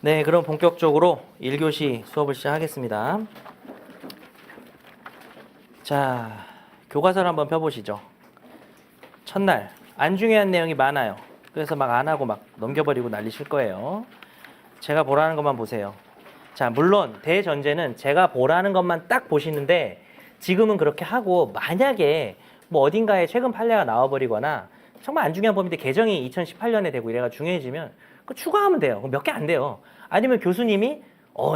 네, 그럼 본격적으로 1교시 수업을 시작하겠습니다. 자, 교과서를 한번 펴보시죠. 첫날, 안 중요한 내용이 많아요. 그래서 막 안 하고 막 넘겨버리고 난리칠 거예요. 제가 보라는 것만 보세요. 자, 물론 대전제는 제가 보라는 것만 딱 보시는데 지금은 그렇게 하고 만약에 뭐 어딘가에 최근 판례가 나와버리거나 정말 안 중요한 범위인데 개정이 2018년에 되고 이래가 중요해지면 그 추가하면 돼요. 몇 개 안 돼요. 아니면 교수님이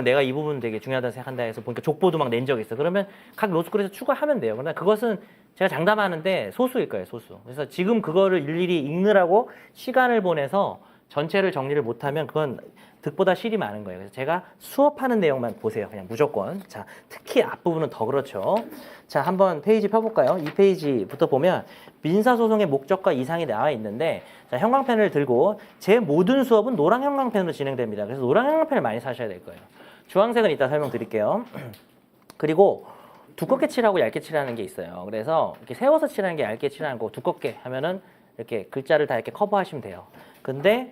내가 이 부분 되게 중요하다 생각한다 해서 보니까 족보도 막 낸 적이 있어. 그러면 각 로스쿨에서 추가하면 돼요. 그러나 그것은 제가 장담하는데 소수일 거예요, 소수. 그래서 지금 그거를 일일이 읽느라고 시간을 보내서 전체를 정리를 못하면 그건 득보다 실이 많은 거예요. 그래서 제가 수업하는 내용만 보세요. 그냥 무조건. 자, 특히 앞부분은 더 그렇죠. 자, 한번 페이지 펴볼까요? 이 페이지부터 보면 민사소송의 목적과 이상이 나와 있는데, 자, 형광펜을 들고 제 모든 수업은 노랑 형광펜으로 진행됩니다. 그래서 노랑 형광펜을 많이 사셔야 될 거예요. 주황색은 이따 설명드릴게요. 그리고 두껍게 칠하고 얇게 칠하는 게 있어요. 그래서 이렇게 세워서 칠하는 게 얇게 칠하는 거, 두껍게 하면은 이렇게 글자를 다 이렇게 커버하시면 돼요. 근데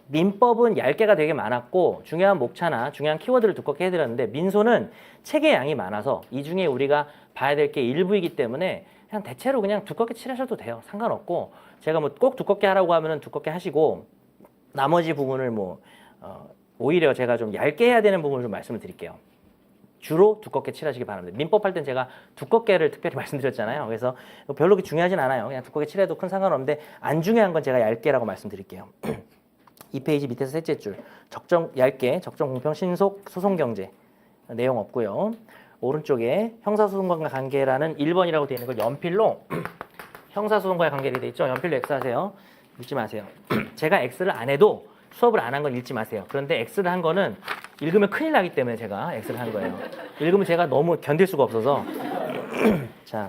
민법은 얇게가 되게 많았고 중요한 목차나 중요한 키워드를 두껍게 해드렸는데 민소는 책의 양이 많아서 이 중에 우리가 봐야 될 게 일부이기 때문에 그냥 대체로 그냥 두껍게 칠하셔도 돼요. 상관없고 제가 뭐 꼭 두껍게 하라고 하면은 두껍게 하시고 나머지 부분을 오히려 제가 좀 얇게 해야 되는 부분을 좀 말씀을 드릴게요. 주로 두껍게 칠하시기 바랍니다. 민법 할 땐 제가 두껍게를 특별히 말씀드렸잖아요. 그래서 별로 그렇게 중요하진 않아요. 그냥 두껍게 칠해도 큰 상관없는데 안 중요한 건 제가 얇게라고 말씀드릴게요. 이 페이지 밑에서 셋째 줄 얇게 적정 공평 신속 소송 경제 내용 없고요. 오른쪽에 형사소송과의 관계라는 1번이라고 되어 있는 걸 연필로 형사소송과의 관계가 되어 있죠. 연필로 X하세요. 읽지 마세요. 제가 X를 안 해도 수업을 안 한 건 읽지 마세요. 그런데 X를 한 거는 읽으면 큰일 나기 때문에 제가 X를 한 거예요. 읽으면 제가 너무 견딜 수가 없어서. 자,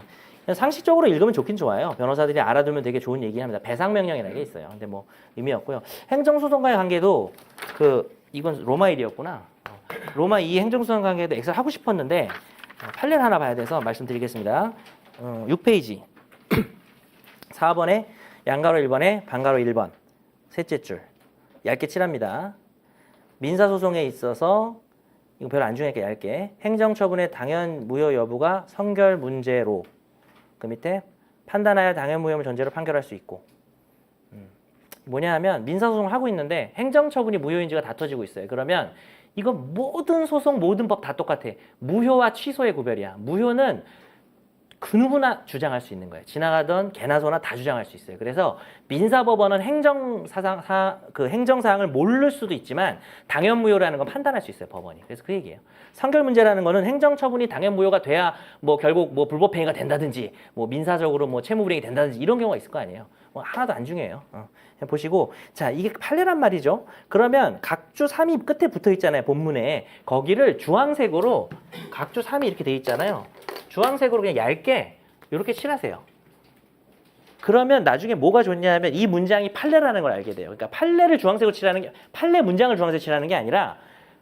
상식적으로 읽으면 좋긴 좋아요. 변호사들이 알아두면 되게 좋은 얘기합니다. 배상명령이라는 게 있어요. 근데 뭐 의미 없고요. 행정소송과의 관계도 이건 로마 1이었구나. 로마 2 행정소송 관계도 X를 하고 싶었는데 판례를 하나 봐야 돼서 말씀드리겠습니다. 6페이지 4번에 양가로 1번에 반가로 1번 셋째 줄 얇게 칠합니다. 민사소송에 있어서 이거 별로 안 중요하니까 얇게 행정처분의 당연 무효 여부가 성결 문제로 그 밑에 판단하여 당연 무효를 전제로 판결할 수 있고 뭐냐 하면 민사소송을 하고 있는데 행정처분이 무효인지가 다퉈지고 있어요. 그러면 이거 모든 소송 모든 법 다 똑같아. 무효와 취소의 구별이야. 무효는 그 누구나 주장할 수 있는 거예요. 지나가던 개나 소나 다 주장할 수 있어요. 그래서 민사법원은 행정사항을 모를 수도 있지만 당연무효라는 건 판단할 수 있어요. 법원이. 그래서 그 얘기예요. 성결문제라는 거는 행정처분이 당연무효가 돼야 뭐 결국 뭐 불법행위가 된다든지 뭐 민사적으로 뭐 채무불이행이 된다든지 이런 경우가 있을 거 아니에요. 뭐 하나도 안 중요해요. 보시고 자 이게 판례란 말이죠. 그러면 각주 3이 끝에 붙어 있잖아요. 본문에 거기를 주황색으로 각주 3이 이렇게 돼 있잖아요. 주황색으로 그냥 얇게 이렇게 칠하세요. 그러면 나중에 뭐가 좋냐면 이 문장이 판례라는 걸 알게 돼요. 그러니까 판례를 주황색으로 칠하는 게 판례 문장을 주황색으로 칠하는 게 아니라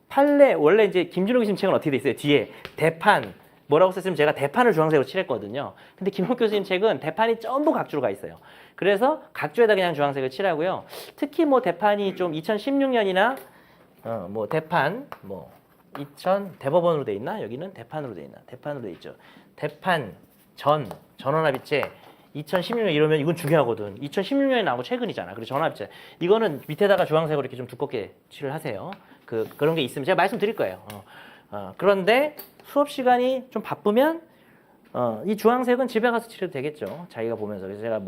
판례 원래 이제 김준호 교수님 책은 어떻게 돼 있어요? 뒤에 대판 뭐라고 썼으면 제가 대판을 주황색으로 칠했거든요. 근데 김호 교수님 책은 대판이 전부 각주로 가 있어요. 그래서 각주에다 그냥 주황색을 칠하고요. 특히 뭐 대판이 좀 2016년이나 뭐 대판 대법원으로 돼 있나? 여기는 대판으로 돼 있나? 대판으로 돼 있죠. 대판 전원합의체 2016년 이러면 이건 중요하거든. 2016년에 나온 거 최근이잖아. 그리고 전원합의체 이거는 밑에다가 주황색으로 이렇게 좀 두껍게 칠을 하세요. 그런 게 있으면 제가 말씀드릴 거예요. 그런데 수업 시간이 좀 바쁘면 이 주황색은 집에 가서 칠해도 되겠죠. 자기가 보면서. 그래서 제가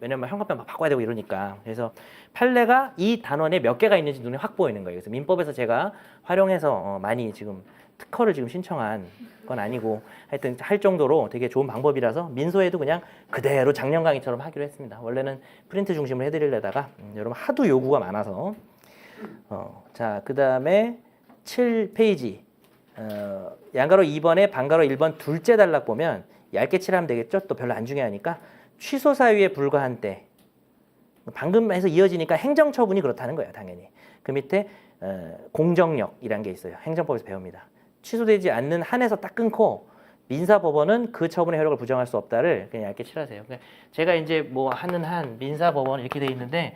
왜냐면 형광펜 막 바꿔야 되고 이러니까. 그래서 판례가 이 단원에 몇 개가 있는지 눈에 확 보이는 거예요. 그래서 민법에서 제가 활용해서 많이 지금 특허를 지금 신청한 건 아니고 하여튼 할 정도로 되게 좋은 방법이라서 민소에도 그냥 그대로 작년 강의처럼 하기로 했습니다. 원래는 프린트 중심으로 해드리려다가 여러분 하도 요구가 많아서 자, 그 다음에 7페이지 양가로 2번에 반가로 1번 둘째 단락 보면 얇게 칠하면 되겠죠? 또 별로 안 중요하니까 취소 사유에 불과한 때 방금 해서 이어지니까 행정처분이 그렇다는 거예요. 당연히. 그 밑에 공정력이라는 게 있어요. 행정법에서 배웁니다. 취소되지 않는 한에서 딱 끊고 민사법원은 그 처분의 효력을 부정할 수 없다를 그냥 얇게 칠하세요. 제가 이제 뭐 하는 한 민사법원 이렇게 돼 있는데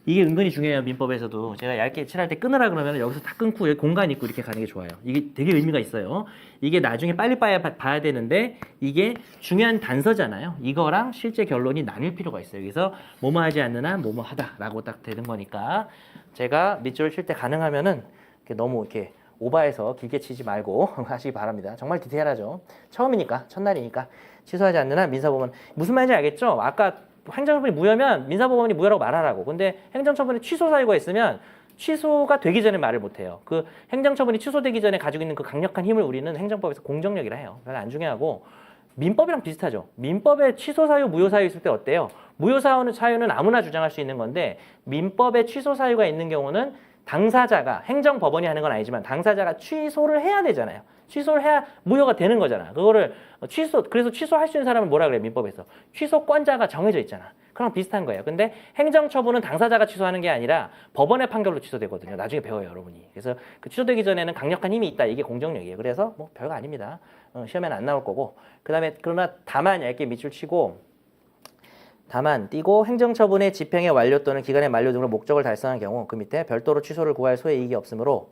이게 은근히 중요해요. 민법에서도 제가 얇게 칠할 때 끊으라 그러면 여기서 다 끊고 여기 공간 있고 이렇게 가는 게 좋아요. 이게 되게 의미가 있어요. 이게 나중에 빨리 봐야 되는데 이게 중요한 단서잖아요. 이거랑 실제 결론이 나뉠 필요가 있어요. 그래서 뭐뭐 하지 않는 한 뭐뭐 하다라고 딱 되는 거니까 제가 밑줄을 칠 때 가능하면은 이렇게 너무 이렇게 오버해서 길게 치지 말고 하시기 바랍니다. 정말 디테일하죠. 처음이니까 첫날이니까 취소하지 않는 한 민사법원 무슨 말인지 알겠죠? 아까 행정처분이 무효면 민사법원이 무효라고 말하라고. 근데 행정처분에 취소 사유가 있으면 취소가 되기 전에 말을 못해요. 그 행정처분이 취소되기 전에 가지고 있는 그 강력한 힘을 우리는 행정법에서 공정력이라 해요. 별로 안 중요하고 민법이랑 비슷하죠. 민법에 취소 사유, 무효 사유 있을 때 어때요? 무효 사유는 아무나 주장할 수 있는 건데 민법에 취소 사유가 있는 경우는 당사자가 행정법원이 하는 건 아니지만 당사자가 취소를 해야 되잖아요. 취소를 해야 무효가 되는 거잖아. 그거를 그래서 취소할 수 있는 사람은 뭐라 그래 민법에서 취소권자가 정해져 있잖아. 그랑 비슷한 거예요. 근데 행정처분은 당사자가 취소하는 게 아니라 법원의 판결로 취소되거든요. 나중에 배워요, 여러분이. 그래서 그 취소되기 전에는 강력한 힘이 있다. 이게 공정력이에요. 그래서 뭐 별거 아닙니다. 시험에는 안 나올 거고. 그다음에 그러나 다만 얇게 밑줄 치고 다만 띄고 행정처분의 집행의 완료 또는 기간의 만료 등으로 목적을 달성한 경우 그 밑에 별도로 취소를 구할 소의 이익이 없으므로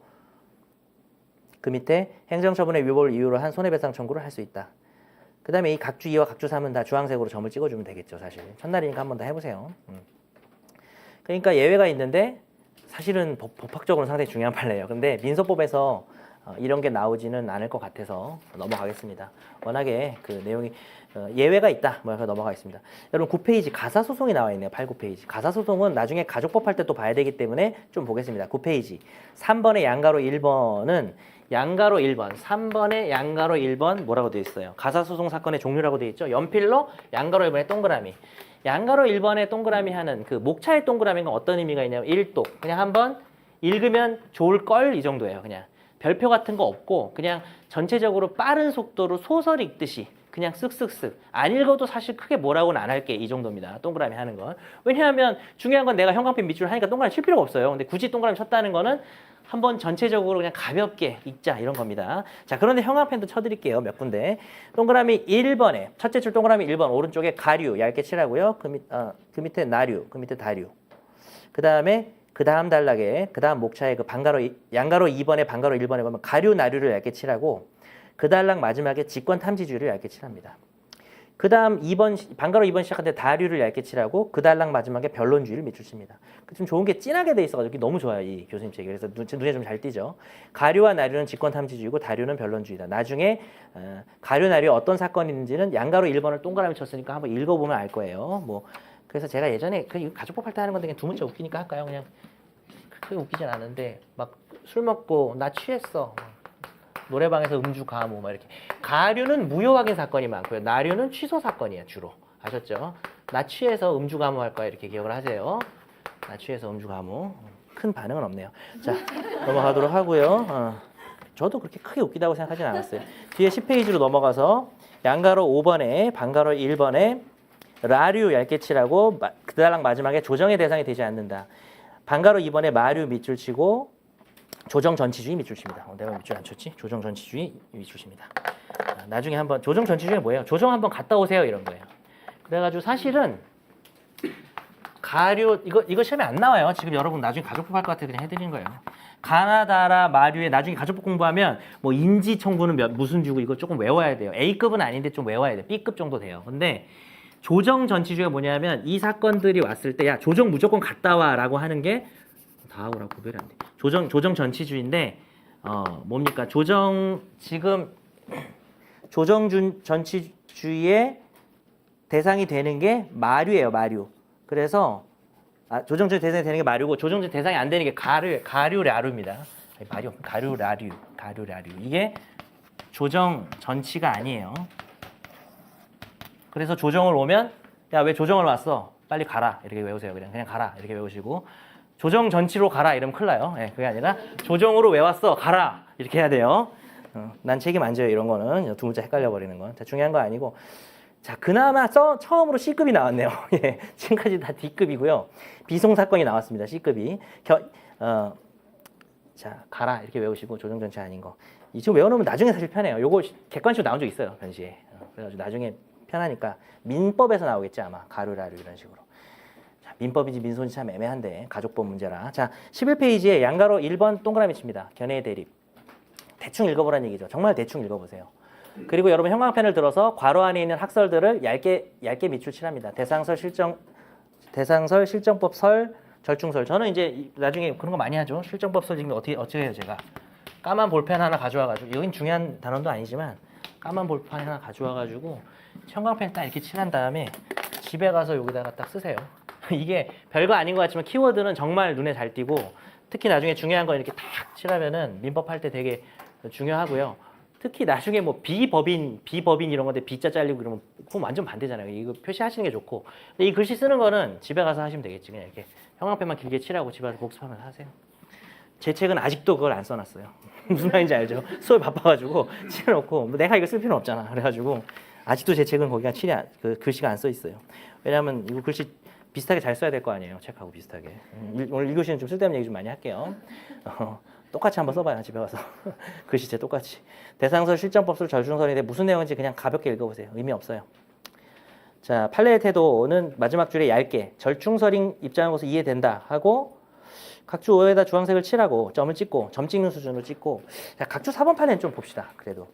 그 밑에 행정처분의 위법을 이유로 한 손해배상 청구를 할 수 있다. 그 다음에 이 각주 2와 각주 3은 다 주황색으로 점을 찍어주면 되겠죠. 사실 첫날이니까 한번 더 해보세요. 그러니까 예외가 있는데 사실은 법학적으로는 상당히 중요한 판례예요. 근데 민소법에서 이런 게 나오지는 않을 것 같아서 넘어가겠습니다. 워낙에 그 내용이 예외가 있다. 그래서 넘어가겠습니다. 여러분 9페이지 가사소송이 나와 있네요. 8, 9페이지. 가사소송은 나중에 가족법 할 때 또 봐야 되기 때문에 좀 보겠습니다. 9페이지. 3번의 양가로 1번은 양가로 1번, 3번의 양가로 1번 뭐라고 되어 있어요? 가사소송 사건의 종류라고 되어 있죠? 연필로 양가로 1번의 동그라미. 양가로 1번의 동그라미 하는 그 목차의 동그라미가 어떤 의미가 있냐면 1독. 그냥 한번 읽으면 좋을 걸 이 정도예요. 그냥 별표 같은 거 없고 그냥 전체적으로 빠른 속도로 소설 읽듯이 그냥 쓱쓱쓱 안 읽어도 사실 크게 뭐라고는 안 할게 이 정도입니다. 동그라미 하는 건. 왜냐하면 중요한 건 내가 형광펜 밑줄 하니까 동그라미 칠 필요가 없어요. 근데 굳이 동그라미 쳤다는 거는 한번 전체적으로 그냥 가볍게 읽자 이런 겁니다. 자, 그런데 형광펜도 쳐드릴게요. 몇 군데. 동그라미 1번에 첫째 줄 동그라미 1번 오른쪽에 가류 얇게 칠하고요. 그 밑에 나류, 그 밑에 다류. 그 다음 단락에 그 다음 목차에 그 양가로 2번에 반가로 1번에 보면 가류 나류를 얇게 칠하고 그 단락 마지막에 직권 탐지주의를 얇게 칠합니다. 그 다음 반가로 2번 시작하는데 다류를 얇게 칠하고 그 단락 마지막에 변론주의를 밑줄 칩니다. 좀 좋은 게 진하게 돼 있어가지고 너무 좋아요. 이 교수님 책이. 그래서 눈에 좀 잘 띄죠. 가류와 나류는 직권 탐지주의고 다류는 변론주의다. 나중에 가류 나류 어떤 사건이 있는지는 양가로 1번을 동그라미 쳤으니까 한번 읽어보면 알 거예요. 뭐 그래서 제가 예전에 가족법 할 때 하는 건데 그냥 두 문자 웃기니까 할까요? 그냥 크게 웃기진 않은데 막 술 먹고 나 취했어. 노래방에서 음주 가무 막 이렇게. 가류는 무효 확인 사건이 많고요. 나류는 취소 사건이에요, 주로. 아셨죠? 나 취해서 음주 가무 할 거야 이렇게 기억을 하세요. 나 취해서 음주 가무. 큰 반응은 없네요. 자, 넘어가도록 하고요. 저도 그렇게 크게 웃기다고 생각하진 않았어요. 뒤에 10페이지로 넘어가서 양가로 5번에 반가로 1번에 라류 얇게 칠하고 그 단락 마지막에 조정의 대상이 되지 않는다. 반가로 2번에 마류 밑줄 치고 조정 전치주의 밑줄 칩니다. 내가 밑줄 안 쳤지? 조정 전치주의 밑줄 칩니다. 나중에 한번 조정 전치주의 뭐예요? 조정 한번 갔다 오세요 이런 거예요. 그래가지고 사실은 가류 이거 시험에 안 나와요. 지금 여러분 나중에 가족법 할 것 같아서 그냥 해드리는 거예요. 가나다라 마류에 나중에 가족법 공부하면 뭐 인지 청구는 무슨 주고 이거 조금 외워야 돼요. A급은 아닌데 좀 외워야 돼요. B급 정도 돼요. 근데 조정 전치주의가 뭐냐면 이 사건들이 왔을 때 야 조정 무조건 갔다 와라고 하는 게 다하고랑 구별이 안 돼. 조정 전치주의인데 뭡니까? 지금 조정 전치주의의 대상이 되는 게 마류예요, 마류. 그래서 조정 전치 대상이 되는 게 마류고 조정 전치 대상이 안 되는 게 가류라류입니다. 가류라류. 이게 조정 전치가 아니에요. 그래서 조정을 오면 야 왜 조정을 왔어? 빨리 가라 이렇게 외우세요. 그냥 가라 이렇게 외우시고 조정 전치로 가라 이러면 큰일 나요. 네, 그게 아니라 조정으로 왜 왔어? 가라 이렇게 해야 돼요. 난 책임 안 져요. 이런 거는 두 문자 헷갈려 버리는 건 중요한 거 아니고 자 그나마 처음으로 C급이 나왔네요. 예, 지금까지 다 D급이고요. 비송 사건이 나왔습니다. C급이 자 가라 이렇게 외우시고 조정 전치 아닌 거 지금 외워놓으면 나중에 사실 편해요. 요거 객관식으로 나온 적 있어요. 변시에. 그래가지고 나중에 편하니까 민법에서 나오겠지 아마 가루라류 이런 식으로. 자 민법인지 민소인지 참 애매한데 가족법 문제라. 자, 11페이지에 양가로 1번 동그라미 칩니다. 견해의 대립. 대충 읽어보라는 얘기죠. 정말 대충 읽어보세요. 그리고 여러분 형광펜을 들어서 괄호 안에 있는 학설들을 얇게 밑줄 칠합니다. 대상설, 실정법, 설, 절충설. 저는 이제 나중에 그런 거 많이 하죠. 실정법 설 지금 어떻게 해요, 제가? 까만 볼펜 하나 가져와가지고, 여긴 중요한 단원도 아니지만 까만 볼펜 하나 가져와가지고 형광펜 딱 이렇게 칠한 다음에 집에 가서 여기다가 딱 쓰세요. 이게 별거 아닌 것 같지만 키워드는 정말 눈에 잘 띄고, 특히 나중에 중요한 거 이렇게 탁 칠하면은 민법 할 때 되게 중요하고요. 특히 나중에 뭐 비법인 이런 건데 비자 잘리고 그러면 그건 완전 반대잖아요. 이거 표시하시는 게 좋고. 근데 이 글씨 쓰는 거는 집에 가서 하시면 되겠지. 그냥 이렇게 형광펜만 길게 칠하고 집에 가서 복습하면 하세요. 제 책은 아직도 그걸 안 써놨어요. 무슨 말인지 알죠? 수업 바빠가지고 칠해놓고 뭐 내가 이거 쓸 필요는 없잖아. 그래가지고 아직도 제 책은 거기가 그 글씨가 안 써 있어요. 왜냐하면 이거 글씨 비슷하게 잘 써야 될 거 아니에요. 책하고 비슷하게. 오늘 1교시는 좀 쓸데없는 얘기 좀 많이 할게요. 똑같이 한번 써봐요. 집에 가서. 글씨체 똑같이. 대상설, 실정법설, 절충설인데 무슨 내용인지 그냥 가볍게 읽어보세요. 의미 없어요. 자, 판례의 태도는 마지막 줄에 얇게 절충설인 입장으로서 이해된다 하고 각주 5에다 주황색을 칠하고 점을 찍고 점 찍는 수준으로 찍고. 자, 각주 4번 판례는 좀 봅시다. 그래도.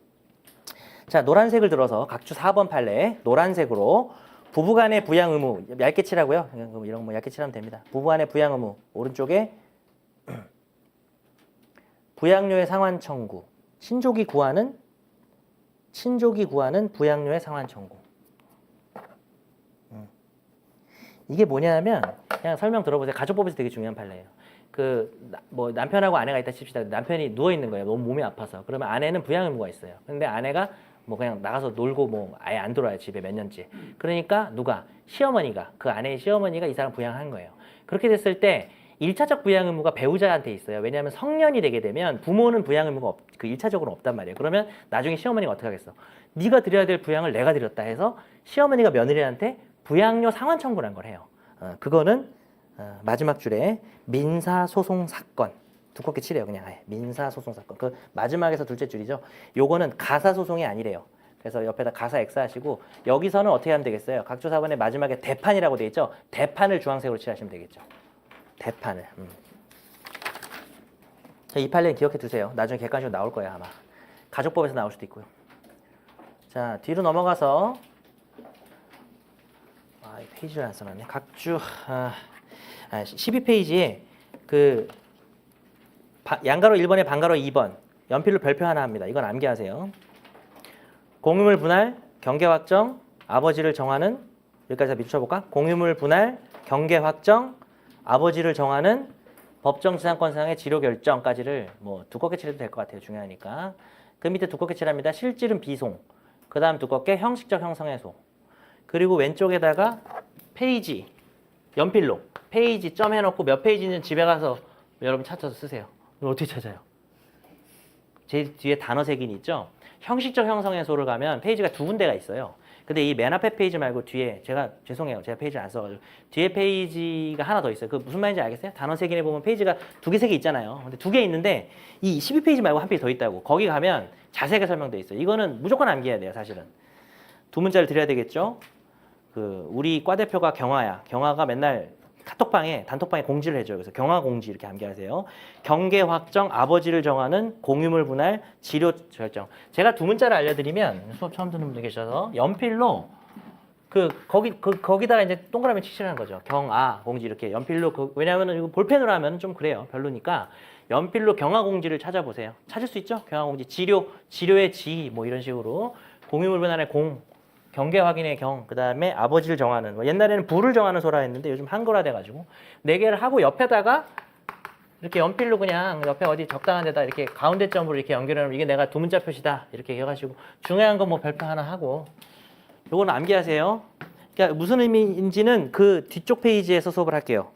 자, 노란색을 들어서 각주 4번 판례 노란색으로 부부간의 부양 의무 얇게 칠하고요. 이런 거 얇게 칠하면 됩니다. 부부간의 부양 의무 오른쪽에 부양료의 상환 청구. 친족이 구하는 부양료의 상환 청구. 이게 뭐냐면 그냥 설명 들어보세요. 가족법에서 되게 중요한 판례예요. 뭐 남편하고 아내가 있다 칩시다. 남편이 누워 있는 거예요. 너무 몸이 아파서. 그러면 아내는 부양 의무가 있어요. 근데 아내가 뭐 그냥 나가서 놀고 뭐 아예 안 들어와요. 집에 몇 년째. 그러니까 누가 시어머니가 그 아내의 시어머니가 이 사람 부양한 거예요. 그렇게 됐을 때 1차적 부양 의무가 배우자한테 있어요. 왜냐하면 성년이 되게 되면 부모는 부양 의무가 1차적으로 없단 말이에요. 그러면 나중에 시어머니가 어떻게 하겠어? 네가 드려야 될 부양을 내가 드렸다 해서 시어머니가 며느리한테 부양료 상환 청구란 걸 해요. 그거는 마지막 줄에 민사소송 사건. 두껍게 칠해요. 그냥 아예. 민사소송 사건. 그 마지막에서 둘째 줄이죠. 요거는 가사소송이 아니래요. 그래서 옆에다 가사 X 하시고 여기서는 어떻게 하면 되겠어요? 각주 4번의 마지막에 대판이라고 돼 있죠. 대판을 주황색으로 칠하시면 되겠죠. 대판을. 자, 이 판례는 기억해 두세요. 나중에 객관식으로 나올 거예요, 아마. 가족법에서 나올 수도 있고요. 자, 뒤로 넘어가서 이 페이지를 안 써놨네. 각주 12페이지에 양가로 1번에 반가로 2번 연필로 별표 하나 합니다. 이건 암기하세요. 공유물 분할, 경계 확정, 아버지를 정하는 여기까지 다 밑쳐볼까? 공유물 분할, 경계 확정, 아버지를 정하는 법정지상권상의 지료 결정까지를 뭐 두껍게 칠해도 될 것 같아요. 중요하니까. 그 밑에 두껍게 칠합니다. 실질은 비송. 그 다음 두껍게 형식적 형성해소. 그리고 왼쪽에다가 페이지, 연필로 페이지 점 해놓고 몇 페이지는 집에 가서 여러분 찾아서 쓰세요. 어떻게 찾아요? 제일 뒤에 단어 색인이 있죠? 형식적 형성해소를 가면 페이지가 두 군데가 있어요. 근데 이 맨 앞에 페이지 말고 뒤에 죄송해요. 제가 페이지를 안 써가지고 뒤에 페이지가 하나 더 있어요. 그 무슨 말인지 알겠어요? 단어 색인에 보면 페이지가 두 개, 세 개 있잖아요. 근데 두 개 있는데 이 12페이지 말고 한 페이지 더 있다고. 거기 가면 자세하게 설명되어 있어요. 이거는 무조건 암기해야 돼요, 사실은. 두 문자를 드려야 되겠죠? 우리 과 대표가 경화야. 경화가 맨날 단톡방에 공지를 해줘요. 그래서 경화 공지 이렇게 암기하세요. 경계 확정, 아버지를 정하는 공유물 분할, 지료 결정. 제가 두 문자를 알려드리면 수업 처음 듣는 분들 계셔서 연필로 거기다가 이제 동그라미 치시라는 거죠. 경아 공지 이렇게 연필로 왜냐하면 이거 볼펜으로 하면 좀 그래요. 별로니까 연필로 경화 공지를 찾아보세요. 찾을 수 있죠? 경화 공지 지료의 지 뭐 이런 식으로 공유물 분할의 공. 경계 확인의 경, 그 다음에 아버지를 정하는, 뭐 옛날에는 부를 정하는 소라 했는데 요즘 한글화 돼가지고 4개를 하고 옆에다가 이렇게 연필로 그냥 옆에 어디 적당한 데다 이렇게 가운데 점으로 이렇게 연결하면 이게 내가 두 문자 표시다 이렇게 해가지고 중요한 거 뭐 별표 하나 하고 요거는 암기하세요. 그러니까 무슨 의미인지는 그 뒤쪽 페이지에서 수업을 할게요.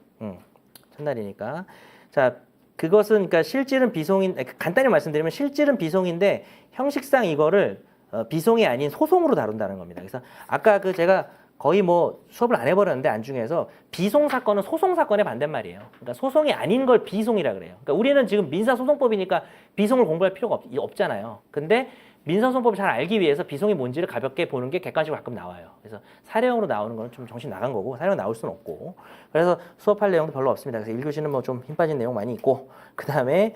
첫날이니까. 자, 그것은 그러니까 실질은 비송인, 간단히 말씀드리면 실질은 비송인데 형식상 이거를 비송이 아닌 소송으로 다룬다는 겁니다. 그래서 아까 제가 거의 뭐 수업을 안 해버렸는데 안중에서 비송 사건은 소송 사건의 반대말이에요. 그러니까 소송이 아닌 걸 비송이라 그래요. 그러니까 우리는 지금 민사소송법이니까 비송을 공부할 필요가 없잖아요. 근데 민사소송법을 잘 알기 위해서 비송이 뭔지를 가볍게 보는 게 객관식으로 가끔 나와요. 그래서 사례형으로 나오는 거는 좀 정신 나간 거고 사례형 나올 수는 없고 그래서 수업할 내용도 별로 없습니다. 그래서 1교시는 뭐 좀 힘 빠진 내용 많이 있고 그 다음에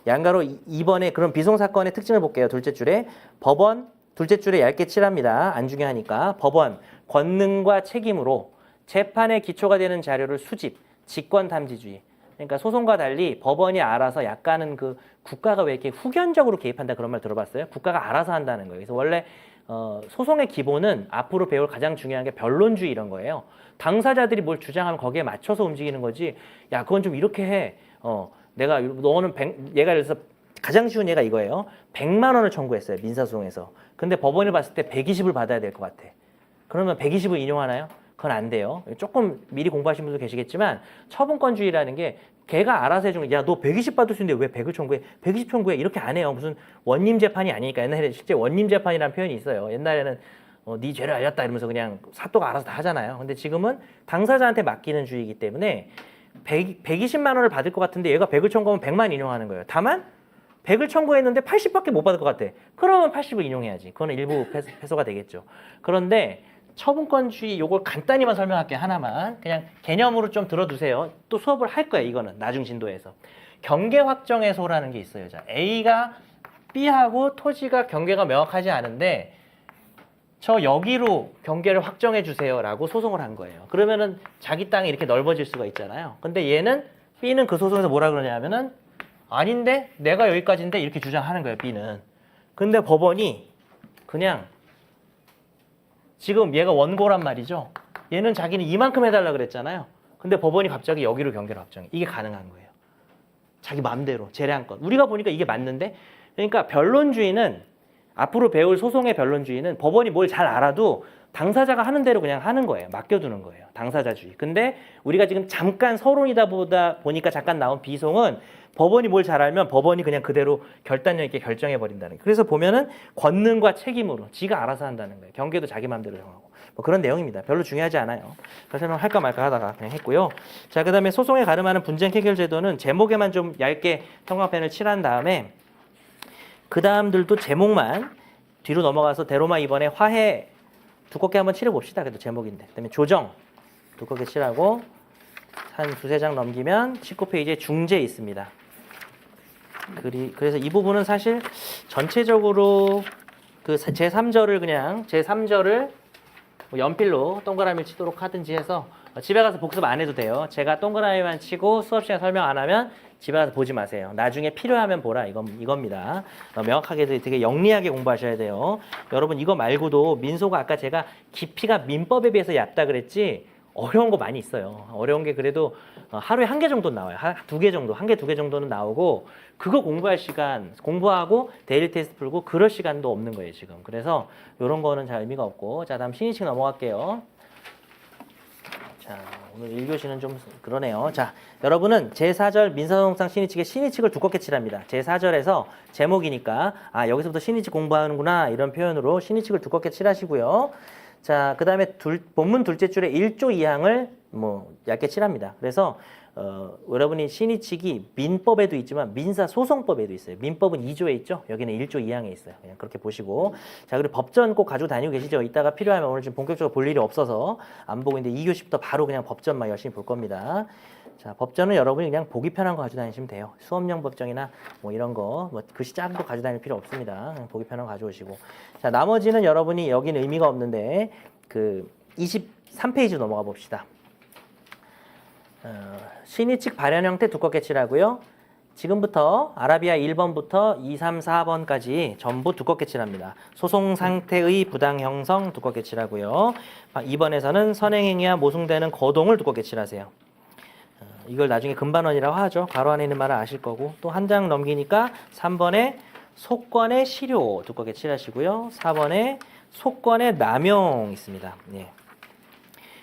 양가로 2번에 그런 비송 사건의 특징을 볼게요. 둘째 줄에 법원 둘째 줄에 얇게 칠합니다. 안 중요하니까 법원 권능과 책임으로 재판의 기초가 되는 자료를 수집 직권탐지주의 그러니까 소송과 달리 법원이 알아서 약간은 그 국가가 왜 이렇게 후견적으로 개입한다 그런 말 들어봤어요? 국가가 알아서 한다는 거예요. 그래서 원래 소송의 기본은 앞으로 배울 가장 중요한 게 변론주의 이런 거예요. 당사자들이 뭘 주장하면 거기에 맞춰서 움직이는 거지. 야, 그건 좀 이렇게 해. 내가 너는 얘가 그래서 가장 쉬운 예가 이거예요. 100만 원을 청구했어요. 민사소송에서. 근데 법원이 봤을 때 120을 받아야 될 것 같아. 그러면 120을 인용하나요? 그건 안 돼요. 조금 미리 공부하신 분도 계시겠지만 처분권주의라는 게 걔가 알아서 해주는 야, 너 120 받을 수 있는데 왜 100을 청구해? 120 청구해. 이렇게 안 해요. 무슨 원님 재판이 아니니까. 옛날에 실제 원님 재판이라는 표현이 있어요. 옛날에는 네 죄를 알렸다 이러면서 그냥 사또가 알아서 다 하잖아요. 근데 지금은 당사자한테 맡기는 주의이기 때문에 120만 원을 받을 것 같은데 얘가 100을 청구하면 100만 인용하는 거예요. 다만 100을 청구했는데 80밖에 못 받을 것 같아. 그러면 80을 인용해야지. 그거는 일부 패소가 되겠죠. 그런데 처분권주의 요걸 간단히만 설명할게요. 하나만. 그냥 개념으로 좀 들어두세요. 또 수업을 할 거예요. 이거는 나중 진도에서. 경계 확정해소라는 게 있어요. 자, A가 B하고 토지가 경계가 명확하지 않은데 저 여기로 경계를 확정해 주세요라고 소송을 한 거예요. 그러면은 자기 땅이 이렇게 넓어질 수가 있잖아요. 근데 얘는 B는 그 소송에서 뭐라 그러냐면은 아닌데 내가 여기까지인데 이렇게 주장하는 거예요. B는. 근데 법원이 그냥 지금 얘가 원고란 말이죠. 얘는 자기는 이만큼 해달라 그랬잖아요. 근데 법원이 갑자기 여기로 경계를 확정해. 이게 가능한 거예요. 자기 마음대로 재량권. 우리가 보니까 이게 맞는데 그러니까 변론주의는 앞으로 배울 소송의 변론주의는 법원이 뭘 잘 알아도 당사자가 하는 대로 그냥 하는 거예요. 맡겨두는 거예요. 당사자주의. 근데 우리가 지금 잠깐 서론이다 보니까 잠깐 나온 비송은 법원이 뭘 잘 알면 법원이 그냥 그대로 결단력 있게 결정해버린다는 거예요. 그래서 보면은 권능과 책임으로 지가 알아서 한다는 거예요. 경계도 자기 마음대로 정하고. 뭐 그런 내용입니다. 별로 중요하지 않아요. 그래서 할까 말까 하다가 그냥 했고요. 자, 그 다음에 소송에 가름하는 분쟁 해결 제도는 제목에만 좀 얇게 형광펜을 칠한 다음에 그 다음들도 제목만 뒤로 넘어가서 대로마 이번에 화해 두껍게 한번 칠해봅시다. 그래도 제목인데. 그 다음에 조정 두껍게 칠하고 한 두세 장 넘기면 19페이지에 중재 있습니다. 그래서 이 부분은 사실 전체적으로 그 제3절을 그냥 제3절을 연필로 동그라미 치도록 하든지 해서 집에 가서 복습 안 해도 돼요. 제가 동그라미만 치고 수업 시간에 설명 안 하면 집에 가서 보지 마세요. 나중에 필요하면 보라 이겁니다. 명확하게 되게 영리하게 공부하셔야 돼요. 여러분 이거 말고도 민소가 아까 제가 깊이가 민법에 비해서 얕다 그랬지 어려운 거 많이 있어요. 어려운 게 그래도 하루에 1개 정도는 나와요. 2개 정도, 1개, 2개 정도는 나오고 그거 공부할 시간, 공부하고 데일리 테스트 풀고 그럴 시간도 없는 거예요, 지금. 그래서 이런 거는 잘 의미가 없고 자, 다음 신의칙 넘어갈게요. 자, 오늘 1교시는 좀 그러네요. 자, 여러분은 제4절 민사소송상 신의칙의 신의칙을 두껍게 칠합니다. 제4절에서 제목이니까 아, 여기서부터 신의칙 공부하는구나 이런 표현으로 신의칙을 두껍게 칠하시고요. 자, 그 다음에 본문 둘째 줄에 1조 2항을 뭐 얇게 칠합니다. 그래서 여러분이 신의칙이 민법에도 있지만 민사소송법에도 있어요. 민법은 2조에 있죠. 여기는 1조 2항에 있어요. 그냥 그렇게 보시고 자, 그리고 법전 꼭 가지고 다니고 계시죠. 이따가 필요하면 오늘 지금 본격적으로 볼 일이 없어서 안 보고 있는데 2교시부터 바로 그냥 법전만 열심히 볼 겁니다. 자, 법전은 여러분이 그냥 보기 편한 거 가지고 다니시면 돼요. 수업용 법정이나 뭐 이런 거, 뭐 글씨 작은 거 가지고 다닐 필요 없습니다. 그냥 보기 편한 거 가져오시고. 자, 나머지는 여러분이 여기는 의미가 없는데 그 23페이지 넘어가 봅시다. 신의칙 발현 형태 두껍게 칠하고요. 지금부터 아라비아 1번부터 2, 3, 4번까지 전부 두껍게 칠합니다. 소송 상태의 부당 형성 두껍게 칠하고요. 2번에서는 선행행위와 모순되는 거동을 두껍게 칠하세요. 이걸 나중에 금반원이라고 하죠. 가로 안에 있는 말을 아실 거고 또 한 장 넘기니까 3번에 속권의 실효 두껍게 칠하시고요. 4번에 속권의 남용 있습니다. 예.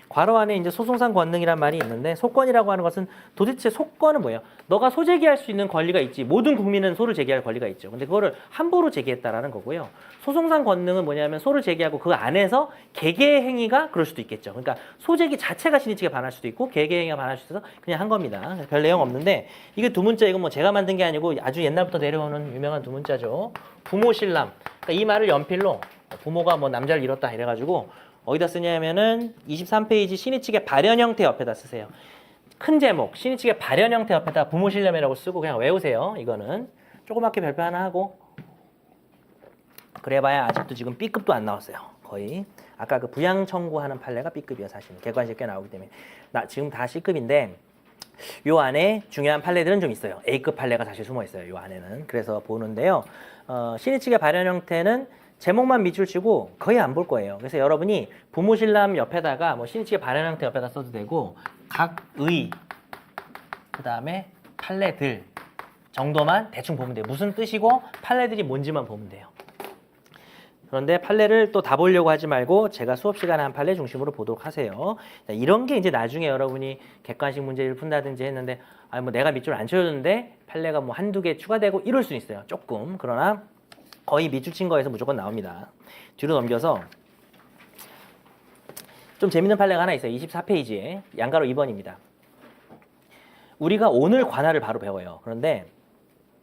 괄호 안에 이제 소송상 권능이란 말이 있는데 소권이라고 하는 것은 도대체 소권은 뭐예요? 너가 소 제기할 수 있는 권리가 있지. 모든 국민은 소를 제기할 권리가 있죠. 근데 그거를 함부로 제기했다라는 거고요. 소송상 권능은 뭐냐면 소를 제기하고 그 안에서 개개 행위가 그럴 수도 있겠죠. 그러니까 소 제기 자체가 신의칙에 반할 수도 있고 개개 행위가 반할 수 있어서 그냥 한 겁니다. 별 내용 없는데 이게 두 문자 이건 뭐 제가 만든 게 아니고 아주 옛날부터 내려오는 유명한 두 문자죠. 부모 신람. 그러니까 이 말을 연필로 부모가 뭐 남자를 잃었다 이래가지고 어디다 쓰냐면은 23페이지 신의칙의 발현 형태 옆에다 쓰세요. 큰 제목 신의칙의 발현 형태 옆에다 부모 신람이라고 쓰고 그냥 외우세요. 이거는 조그맣게 별표 하나 하고 그래봐야 아직도 지금 B급도 안 나왔어요. 거의 아까 그 부양 청구하는 판례가 B급이야 사실은. 객관식 꽤 나오기 때문에 지금 다 C급인데 요 안에 중요한 판례들은 좀 있어요. A급 판례가 사실 숨어 있어요. 요 안에는. 그래서 보는데요. 신의칙의 발현 형태는 제목만 밑줄 치고 거의 안 볼 거예요. 그래서 여러분이 부모 신람 옆에다가 뭐 신의칙의 발현 형태 옆에다 써도 되고 각의 그 다음에 판례들 정도만 대충 보면 돼요. 무슨 뜻이고 판례들이 뭔지만 보면 돼요. 그런데 판례를 또 다 보려고 하지 말고 제가 수업 시간에 한 판례 중심으로 보도록 하세요. 이런 게 이제 나중에 여러분이 객관식 문제를 푼다든지 했는데 아 뭐 내가 밑줄 안 쳐줬는데 판례가 뭐 한두 개 추가되고 이럴 수는 있어요. 조금. 그러나 거의 밑줄 친 거에서 무조건 나옵니다. 뒤로 넘겨서 좀 재밌는 판례가 하나 있어요. 24페이지에 양가로 2번입니다. 우리가 오늘 관할을 바로 배워요. 그런데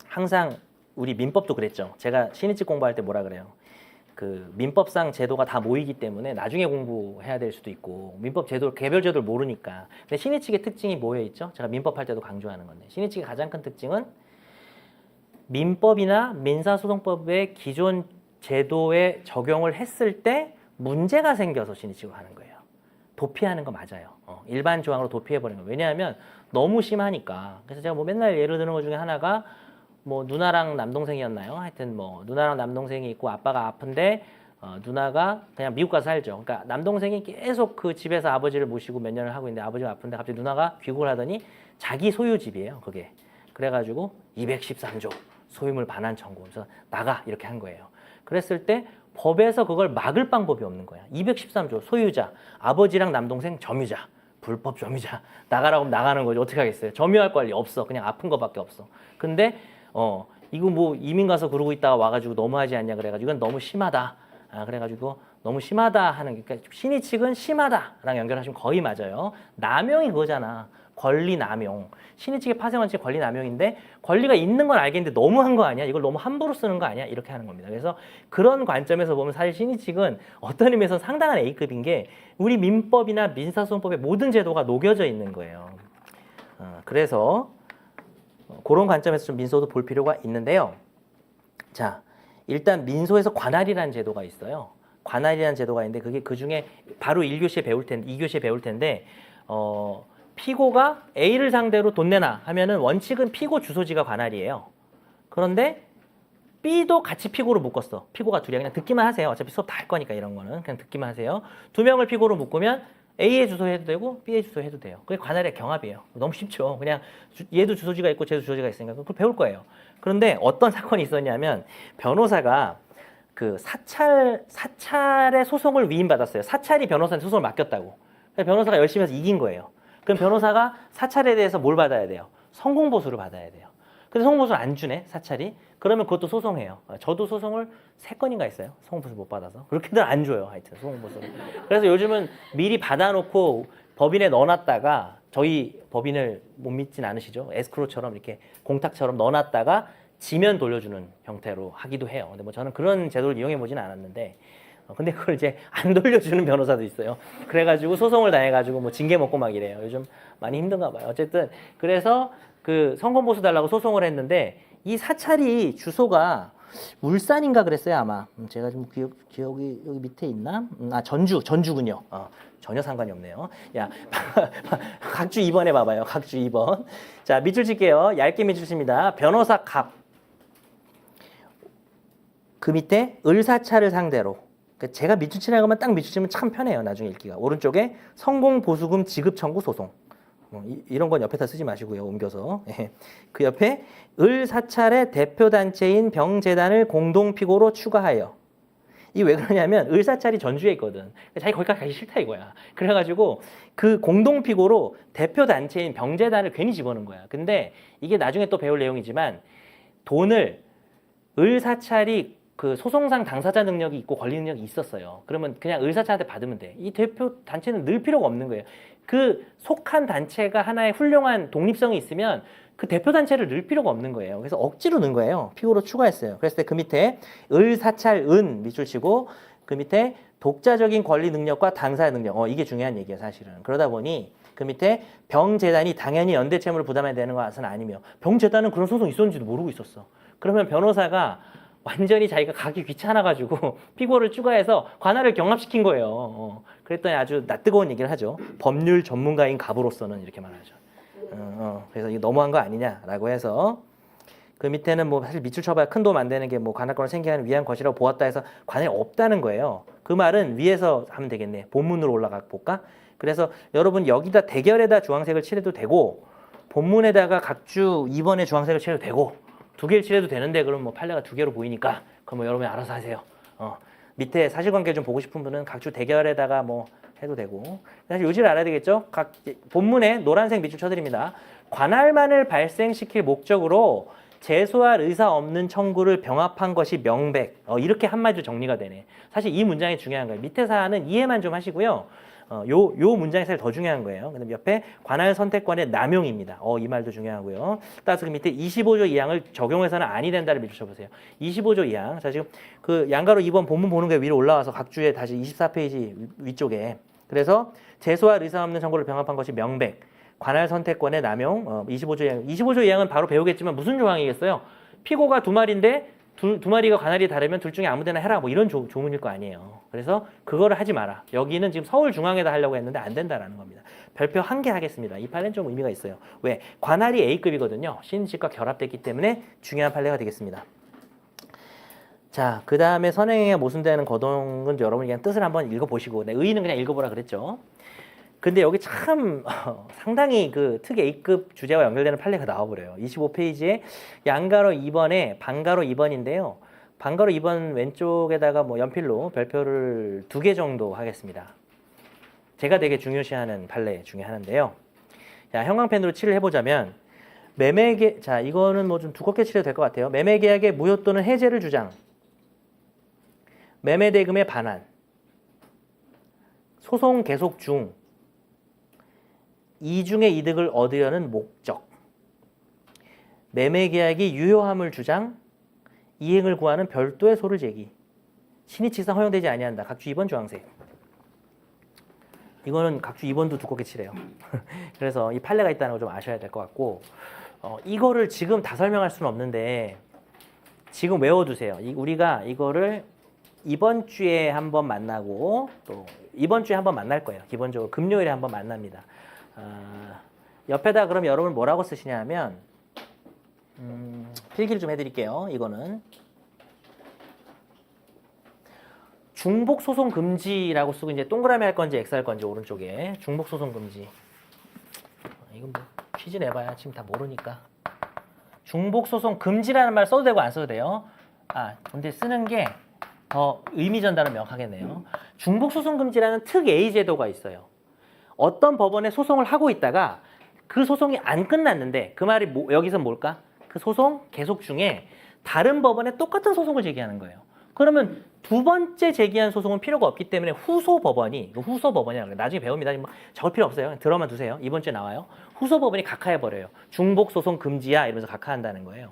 항상 우리 민법도 그랬죠. 제가 신의칙 공부할 때 뭐라 그래요. 그 민법상 제도가 다 모이기 때문에 나중에 공부해야 될 수도 있고 민법 제도 개별 제도를 모르니까. 근데 신의칙의 특징이 뭐에 있죠? 제가 민법 할 때도 강조하는 건데 신의칙의 가장 큰 특징은 민법이나 민사소송법의 기존 제도에 적용을 했을 때 문제가 생겨서 신의칙으로 하는 거예요. 도피하는 거 맞아요. 일반 조항으로 도피해버리는 거예요. 왜냐하면 너무 심하니까. 그래서 제가 뭐 맨날 예를 드는 것 중에 하나가 뭐 누나랑 남동생이었나요? 하여튼 뭐 누나랑 남동생이 있고 아빠가 아픈데 누나가 그냥 미국 가서 살죠. 그러니까 남동생이 계속 그 집에서 아버지를 모시고 몇 년을 하고 있는데 아버지가 아픈데 갑자기 누나가 귀국을 하더니 자기 소유 집이에요. 그게. 그래가지고 213조 소유물 반환 청구. 그래서 나가 이렇게 한 거예요. 그랬을 때 법에서 그걸 막을 방법이 없는 거야. 213조 소유자, 아버지랑 남동생 점유자, 불법 점유자. 나가라고 하면 나가는 거죠. 어떻게 하겠어요? 점유할 권리 없어. 그냥 아픈 거밖에 없어. 근데 이거 뭐 이민 가서 그러고 있다가 와가지고 너무하지 않냐 그래가지고 이건 너무 심하다. 그래가지고 너무 심하다 하는 그러니까 신의칙은 심하다랑 연결하시면 거의 맞아요. 남용이 그거잖아. 권리 남용. 신의칙의 파생원칙 권리 남용인데 권리가 있는 건 알겠는데 너무 한 거 아니야? 이걸 너무 함부로 쓰는 거 아니야? 이렇게 하는 겁니다. 그래서 그런 관점에서 보면 사실 신의칙은 어떤 의미에서 상당한 A급인 게 우리 민법이나 민사소송법의 모든 제도가 녹여져 있는 거예요. 그래서 그런 관점에서 좀 민소도 볼 필요가 있는데요. 자, 일단 민소에서 관할이라는 제도가 있어요. 관할이라는 제도가 있는데 그게 그 중에 바로 1교시에 배울 텐데 2교시에 배울 텐데 피고가 A를 상대로 돈 내놔 하면은 원칙은 피고 주소지가 관할이에요. 그런데 B도 같이 피고로 묶었어. 피고가 둘이야. 그냥 듣기만 하세요. 어차피 수업 다 할 거니까 이런 거는 그냥 듣기만 하세요. 두 명을 피고로 묶으면 A의 주소 해도 되고 B의 주소 해도 돼요. 그게 관할의 경합이에요. 너무 쉽죠. 그냥 얘도 주소지가 있고 쟤도 주소지가 있으니까 그걸 배울 거예요. 그런데 어떤 사건이 있었냐면 변호사가 그 사찰의 소송을 위임받았어요. 사찰이 변호사한테 소송을 맡겼다고. 변호사가 열심히 해서 이긴 거예요. 그럼 변호사가 사찰에 대해서 뭘 받아야 돼요? 성공보수를 받아야 돼요. 근데 성공보수를 안 주네, 사찰이. 그러면 그것도 소송해요. 저도 소송을 3건인가 했어요. 성공보수 못 받아서. 그렇게들 안 줘요, 하여튼 성공보수를. 그래서 요즘은 미리 받아놓고 법인에 넣어놨다가 저희 법인을 못 믿진 않으시죠? 에스크로처럼 이렇게 공탁처럼 넣어놨다가 지면 돌려주는 형태로 하기도 해요. 근데 뭐 저는 그런 제도를 이용해 보진 않았는데 근데 그걸 이제 안 돌려주는 변호사도 있어요. 그래가지고 소송을 당해가지고 뭐 징계 먹고 막 이래요. 요즘 많이 힘든가 봐요. 어쨌든 그래서 그 성공보수 달라고 소송을 했는데 이 사찰이 주소가 울산인가 그랬어요 아마. 제가 좀 기억이 여기 밑에 있나? 전주군요. 전혀 상관이 없네요. 야 각주 2번에 봐봐요. 각주 2번. 자 밑줄 칠게요. 얇게 밑줄 칩니다. 변호사 갑. 그 밑에 을사찰을 상대로. 제가 밑줄 치는 것만 딱 밑줄 치면 참 편해요. 나중에 읽기가. 오른쪽에 성공보수금 지급 청구 소송. 이런 건 옆에다 쓰지 마시고요. 옮겨서. 그 옆에 을사찰의 대표단체인 병재단을 공동피고로 추가하여. 이 왜 그러냐면 을사찰이 전주에 있거든. 자기 거기까지 가기 싫다 이거야. 그래가지고 그 공동피고로 대표 단체인 병재단을 괜히 집어넣은 거야. 근데 이게 나중에 또 배울 내용이지만 돈을 을사찰이 그 소송상 당사자 능력이 있고 권리 능력이 있었어요. 그러면 그냥 을사찰한테 받으면 돼. 이 대표 단체는 늘 필요가 없는 거예요. 그 속한 단체가 하나의 훌륭한 독립성이 있으면 그 대표 단체를 넣을 필요가 없는 거예요. 그래서 억지로 넣은 거예요. 피고로 추가했어요. 그랬을 때 그 밑에 을사찰 은 밑줄 치고 그 밑에 독자적인 권리 능력과 당사자 능력. 이게 중요한 얘기예요, 사실은. 그러다 보니 그 밑에 병재단이 당연히 연대 채무를 부담해야 되는 것은 아니며 병재단은 그런 소송이 있었는지도 모르고 있었어. 그러면 변호사가 완전히 자기가 가기 귀찮아가지고 피고를 추가해서 관할을 경합시킨 거예요. 그랬더니 아주 낯뜨거운 얘기를 하죠. 법률 전문가인 갑으로서는 이렇게 말하죠. 그래서 이게 너무한 거 아니냐라고 해서 그 밑에는 뭐 사실 밑줄 쳐봐야 큰 도움 안 되는 게 뭐 관할권을 생겨하는 위한 것이라고 보았다 해서 관할이 없다는 거예요. 그 말은 위에서 하면 되겠네. 본문으로 올라가 볼까? 그래서 여러분 여기다 대결에다 주황색을 칠해도 되고 본문에다가 각주 2번에 주황색을 칠해도 되고 두 개를 칠해도 되는데 그럼 뭐 판례가 두 개로 보이니까 그럼 뭐 여러분이 알아서 하세요. 밑에 사실관계 좀 보고 싶은 분은 각주 대결에다가 뭐 해도 되고 사실 요지를 알아야 되겠죠. 각 본문에 노란색 밑줄 쳐드립니다. 관할만을 발생시킬 목적으로 제소할 의사 없는 청구를 병합한 것이 명백. 이렇게 한마디로 정리가 되네. 사실 이 문장이 중요한 거예요. 밑에 사안은 이해만 좀 하시고요. 요 문장이 사실 더 중요한 거예요. 그다음 옆에 관할 선택권의 남용입니다. 이 말도 중요하고요. 따라서 그 밑에 25조 2항을 적용해서는 아니 된다를 밑줄 쳐보세요. 25조 2항. 자, 지금 그 양가로 2번 본문 보는 게 위로 올라와서 각주에 다시 24페이지 위쪽에. 그래서 제소할 의사 없는 청구를 병합한 것이 명백. 관할 선택권의 남용. 25조 2항. 25조 2항은 바로 배우겠지만 무슨 조항이겠어요? 피고가 두 마리인데 두 마리가 관할이 다르면 둘 중에 아무데나 해라 뭐 이런 조문일 거 아니에요. 그래서 그거를 하지 마라. 여기는 지금 서울중앙에다 하려고 했는데 안 된다라는 겁니다. 별표 1개 하겠습니다. 이 판례는 좀 의미가 있어요. 왜? 관할이 A급이거든요. 신집과 결합됐기 때문에 중요한 판례가 되겠습니다. 자, 그 다음에 선행에 모순되는 거동은 여러분이 그냥 뜻을 한번 읽어보시고 의의는 그냥 읽어보라 그랬죠. 근데 여기 참 상당히 그 특 A급 주제와 연결되는 판례가 나와버려요. 25페이지에 양가로 2번에 반가로 2번인데요. 반가로 2번 왼쪽에다가 뭐 연필로 별표를 2개 정도 하겠습니다. 제가 되게 중요시하는 판례 중에 하나인데요. 자, 형광펜으로 칠을 해보자면 매매계 자 이거는 뭐 좀 두껍게 칠해도 될 것 같아요. 매매계약의 무효 또는 해제를 주장, 매매대금의 반환, 소송 계속 중, 이중의 이득을 얻으려는 목적, 매매계약이 유효함을 주장, 이행을 구하는 별도의 소를 제기, 신의칙상 허용되지 아니한다. 각주 2번 주황색. 이거는 각주 2번도 두껍게 칠해요. 그래서 이 판례가 있다는 걸 좀 아셔야 될 것 같고 이거를 지금 다 설명할 수는 없는데 지금 외워두세요. 우리가 이거를 이번 주에 한번 만나고 또 이번 주에 한번 만날 거예요. 기본적으로 금요일에 한번 만납니다. 옆에다 그럼 여러분 뭐라고 쓰시냐 하면 필기를 좀 해드릴게요. 이거는 중복 소송 금지라고 쓰고 이제 동그라미 할 건지 X 할 건지 오른쪽에 중복 소송 금지. 이건 뭐 퀴즈 내봐야 지금 다 모르니까. 중복 소송 금지라는 말 써도 되고 안 써도 돼요. 근데 쓰는 게 더 의미 전달은 명확하겠네요. 중복 소송 금지라는 특 A 제도가 있어요. 어떤 법원에 소송을 하고 있다가 그 소송이 안 끝났는데 그 말이 여기서 뭘까? 그 소송 계속 중에 다른 법원에 똑같은 소송을 제기하는 거예요. 그러면 두 번째 제기한 소송은 필요가 없기 때문에 후소 법원이라고 나중에 배웁니다. 뭐 적을 필요 없어요. 그냥 들어만 두세요. 이번 주에 나와요. 후소 법원이 각하해버려요. 중복 소송 금지야 이러면서 각하한다는 거예요.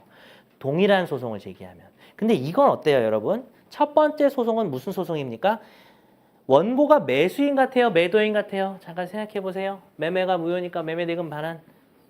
동일한 소송을 제기하면. 근데 이건 어때요, 여러분? 첫 번째 소송은 무슨 소송입니까? 원고가 매수인 같아요? 매도인 같아요? 잠깐 생각해 보세요. 매매가 무효니까 매매대금 반환.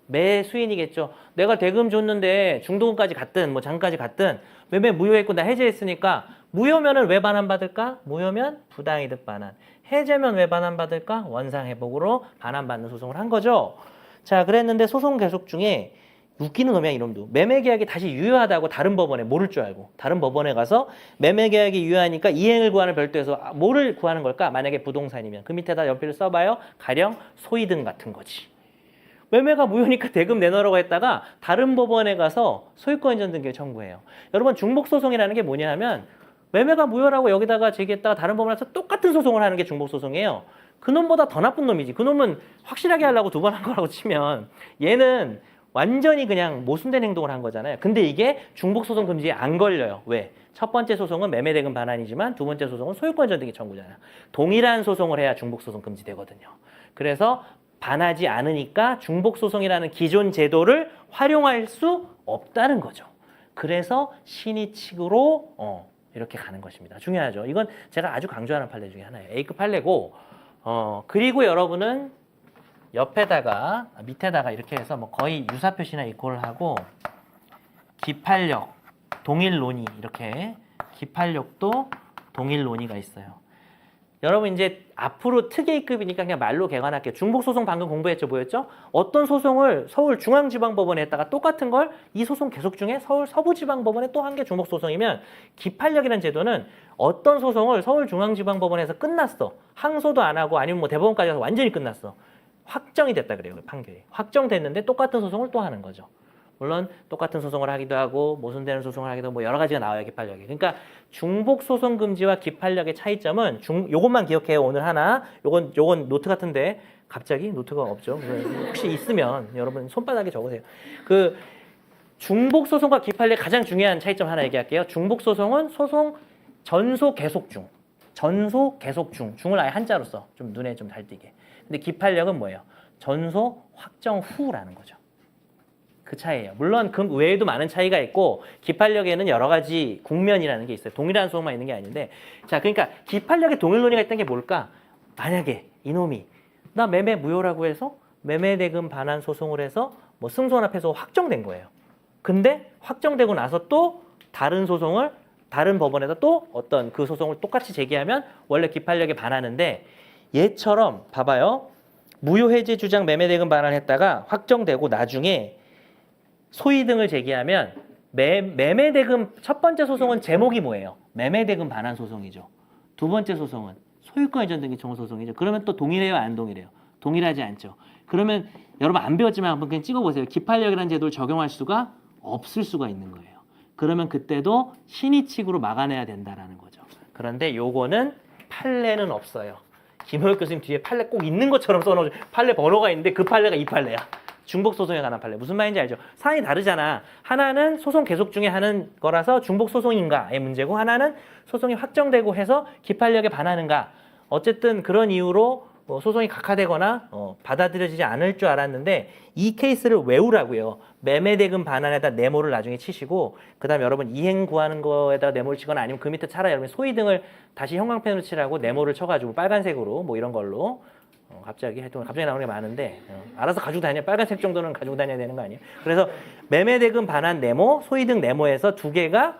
매수인이겠죠. 내가 대금 줬는데 중도금까지 갔든 뭐 장까지 갔든 매매 무효했고 나 해제했으니까 무효면은 왜 반환받을까? 무효면 부당이득 반환. 해제면 왜 반환받을까? 원상회복으로 반환받는 소송을 한 거죠. 자, 그랬는데 소송 계속 중에 웃기는 놈이야 이놈도. 매매계약이 다시 유효하다고 다른 법원에 모를 줄 알고 다른 법원에 가서 매매계약이 유효하니까 이행을 구하는 별도에서 뭐를 구하는 걸까? 만약에 부동산이면 그 밑에다 연필을 써봐요. 가령 소이등 같은 거지. 매매가 무효니까 대금 내놓으라고 했다가 다른 법원에 가서 소유권 이전 등기를 청구해요. 여러분 중복소송이라는 게 뭐냐 하면 매매가 무효라고 여기다가 제기했다가 다른 법원에서 똑같은 소송을 하는 게 중복소송이에요. 그놈보다 더 나쁜 놈이지. 그놈은 확실하게 하려고 두 번 한 거라고 치면 얘는 완전히 그냥 모순된 행동을 한 거잖아요. 근데 이게 중복소송 금지에 안 걸려요. 왜? 첫 번째 소송은 매매대금 반환이지만 두 번째 소송은 소유권 전등기 청구잖아요. 동일한 소송을 해야 중복소송 금지되거든요. 그래서 반하지 않으니까 중복소송이라는 기존 제도를 활용할 수 없다는 거죠. 그래서 신의칙으로 이렇게 가는 것입니다. 중요하죠. 이건 제가 아주 강조하는 판례 중에 하나예요. A급 판례고 그리고 여러분은 옆에다가 밑에다가 이렇게 해서 뭐 거의 유사 표시나 이퀄을 하고 기판력, 동일 논의 이렇게 기판력도 동일 논의가 있어요. 여러분 이제 앞으로 특A급이니까 그냥 말로 개관할게요. 중복소송 방금 공부했죠? 뭐였죠? 어떤 소송을 서울중앙지방법원에 했다가 똑같은 걸 이 소송 계속 중에 서울 서부지방법원에 또 한 개 중복소송이면 기판력이라는 제도는 어떤 소송을 서울중앙지방법원에서 끝났어. 항소도 안 하고 아니면 뭐 대법원까지 가서 완전히 끝났어. 확정이 됐다 그래요. 판결이. 확정됐는데 똑같은 소송을 또 하는 거죠. 물론 똑같은 소송을 하기도 하고 모순되는 소송을 하기도 하고 뭐 여러 가지가 나와요. 기판력이. 그러니까 중복소송 금지와 기판력의 차이점은 요것만 기억해요. 오늘 하나. 요건 노트 같은데 갑자기 노트가 없죠. 혹시 있으면 여러분 손바닥에 적으세요. 그 중복소송과 기판력의 가장 중요한 차이점 하나 얘기할게요. 중복소송은 소송 전소 계속 중. 전소 계속 중. 중을 아예 한자로 써. 좀 눈에 좀 잘 띄게. 근데 기판력은 뭐예요? 전소 확정 후라는 거죠. 그 차이예요. 물론 그 외에도 많은 차이가 있고 기판력에는 여러 가지 국면이라는 게 있어요. 동일한 소송만 있는 게 아닌데 자 그러니까 기판력에 동일 논의가 있다는 게 뭘까? 만약에 이놈이 나 매매 무효라고 해서 매매대금 반환 소송을 해서 뭐 승소나 패소 확정된 거예요. 근데 확정되고 나서 또 다른 소송을 다른 법원에서 또 어떤 그 소송을 똑같이 제기하면 원래 기판력에 반하는데 얘처럼 봐봐요. 무효해지 주장 매매대금 반환했다가 확정되고 나중에 소위 등을 제기하면 매매대금 첫 번째 소송은 제목이 뭐예요? 매매대금 반환 소송이죠. 두 번째 소송은 소유권 이전 등기 청구 소송이죠. 그러면 또 동일해요? 안 동일해요? 동일하지 않죠. 그러면 여러분 안 배웠지만 한번 그냥 찍어보세요. 기판력이라는 제도를 적용할 수가 없을 수가 있는 거예요. 그러면 그때도 신의칙으로 막아내야 된다라는 거죠. 그런데 요거는 판례는 없어요. 김호혁 교수님 뒤에 판례 꼭 있는 것처럼 써놓은 판례 번호가 있는데 그 판례가 이 판례야. 중복소송에 관한 판례. 무슨 말인지 알죠? 사안이 다르잖아. 하나는 소송 계속 중에 하는 거라서 중복소송인가의 문제고 하나는 소송이 확정되고 해서 기판력에 반하는가. 어쨌든 그런 이유로 소송이 각하되거나 받아들여지지 않을 줄 알았는데 이 케이스를 외우라고요. 매매대금 반환에다 네모를 나중에 치시고 그 다음에 여러분 이행 구하는 거에다 네모를 치거나 아니면 그 밑에 차라리 여러분 소위 등을 다시 형광펜으로 칠하고 네모를 쳐가지고 빨간색으로 뭐 이런 걸로 갑자기 나오는 게 많은데 알아서 가지고 다녀. 빨간색 정도는 가지고 다녀야 되는 거 아니에요? 그래서 매매대금 반환 네모, 소위등 네모에서 두 개가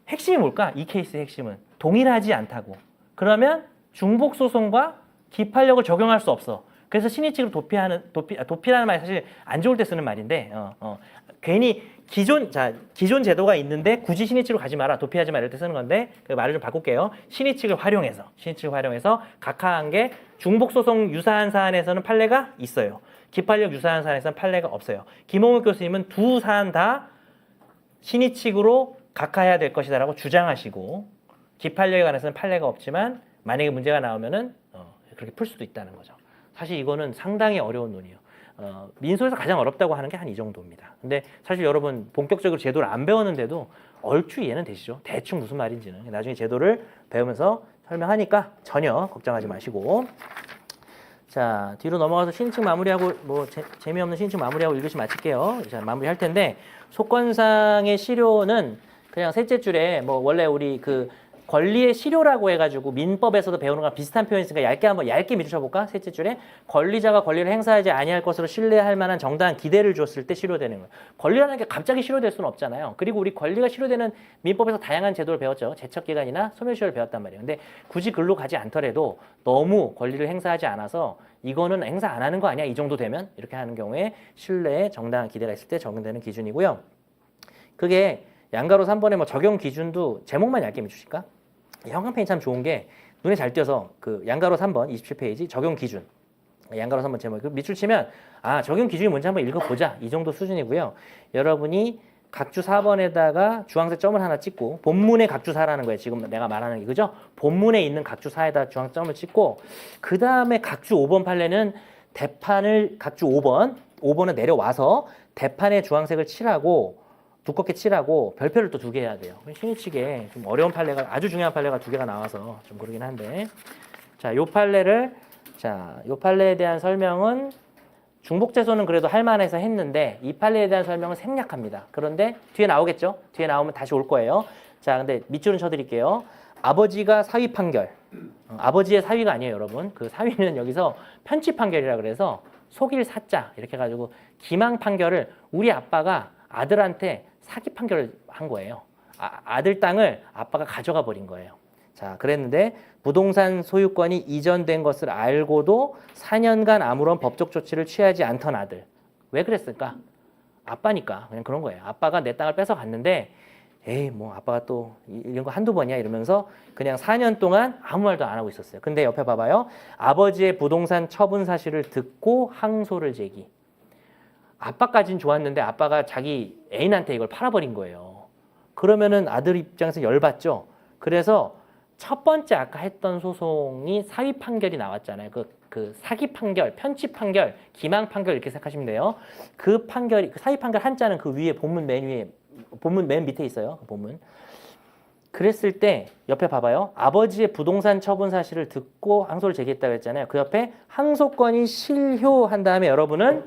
핵심이 뭘까? 이 케이스의 핵심은 동일하지 않다고. 그러면 중복소송과 기판력을 적용할 수 없어. 그래서 신의칙으로 도피라는 말이 사실 안 좋을 때 쓰는 말인데 괜히 기존 제도가 있는데 굳이 신의칙으로 가지 마라, 도피하지 마 이럴 때 쓰는 건데 그 말을 좀 바꿀게요. 신의칙을 활용해서 각하한 게 중복소송 유사한 사안에서는 판례가 있어요. 기판력 유사한 사안에서는 판례가 없어요. 김홍욱 교수님은 두 사안 다 신의칙으로 각하해야 될 것이다라고 주장하시고 기판력에 관해서는 판례가 없지만 만약에 문제가 나오면은 그렇게 풀 수도 있다는 거죠. 사실 이거는 상당히 어려운 논의예요. 민소에서 가장 어렵다고 하는 게 한 이 정도입니다. 근데 사실 여러분 본격적으로 제도를 안 배웠는데도 얼추 이해는 되시죠? 대충 무슨 말인지는. 나중에 제도를 배우면서 설명하니까 전혀 걱정하지 마시고. 자, 뒤로 넘어가서 신청 마무리하고 뭐 재미없는 신청 마무리하고 읽으시 마칠게요. 자, 마무리할 텐데 속건상의 실효는 그냥 셋째 줄에 뭐 원래 우리 그 권리의 실효라고 해가지고 민법에서도 배우는 거랑 비슷한 표현이 있으니까 얇게 밑줄쳐볼까? 셋째 줄에 권리자가 권리를 행사하지 아니할 것으로 신뢰할 만한 정당한 기대를 줬을 때 실효되는 거예요. 권리라는 게 갑자기 실효될 수는 없잖아요. 그리고 우리 권리가 실효되는 민법에서 다양한 제도를 배웠죠. 제척기간이나 소멸시효를 배웠단 말이에요. 근데 굳이 글로 가지 않더라도 너무 권리를 행사하지 않아서 이거는 행사 안 하는 거 아니야? 이 정도 되면 이렇게 하는 경우에 신뢰에 정당한 기대가 있을 때 적용되는 기준이고요. 그게 양가로 3번에 뭐 적용 기준도 제목만 얇게 밑주실까? 형광펜이 참 좋은 게 눈에 잘 띄어서 그 양가로 3번 27페이지 적용 기준 양가로 3번 제목 밑줄 치면 적용 기준이 뭔지 한번 읽어보자 이 정도 수준이고요. 여러분이 각주 4번에다가 주황색 점을 하나 찍고 본문의 각주 4라는 거예요. 지금 내가 말하는 게 그죠? 본문에 있는 각주 4에다 주황색 점을 찍고 그 다음에 각주 5번 판례는 대판을 각주 5번은 내려와서 대판에 주황색을 칠하고 두껍게 칠하고 별표를 또 2개 해야 돼요. 신이치게 좀 어려운 판례가 아주 중요한 판례가 2개가 나와서 좀 그러긴 한데 자, 요 판례를 요 판례에 대한 설명은 중복재소는 그래도 할만해서 했는데 이 판례에 대한 설명은 생략합니다. 그런데 뒤에 나오겠죠? 뒤에 나오면 다시 올 거예요. 자, 근데 밑줄은 쳐드릴게요. 아버지가 사위 판결. 아버지의 사위가 아니에요, 여러분. 그 사위는 여기서 편치 판결이라 그래서 속일 사자 이렇게 해가지고 기망 판결을 우리 아빠가 아들한테 사기 판결을 한 거예요. 아들 땅을 아빠가 가져가 버린 거예요. 자, 그랬는데 부동산 소유권이 이전된 것을 알고도 4년간 아무런 법적 조치를 취하지 않던 아들. 왜 그랬을까? 아빠니까 그냥 그런 거예요. 아빠가 내 땅을 뺏어 갔는데 에이 뭐 아빠가 또 이런 거 한두 번이야 이러면서 그냥 4년 동안 아무 말도 안 하고 있었어요. 근데 옆에 봐봐요. 아버지의 부동산 처분 사실을 듣고 항소를 제기. 아빠까진 좋았는데 아빠가 자기 애인한테 이걸 팔아버린 거예요. 그러면은 아들 입장에서 열받죠. 그래서 첫 번째 아까 했던 소송이 사위 판결이 나왔잖아요. 그 사기 판결, 편치 판결, 기망 판결 이렇게 생각하시면 돼요. 그 판결이 그 사위 판결 한자는 그 위에 본문 맨 밑에 있어요. 그 본문. 그랬을 때 옆에 봐봐요. 아버지의 부동산 처분 사실을 듣고 항소를 제기했다고 했잖아요. 그 옆에 항소권이 실효한 다음에 여러분은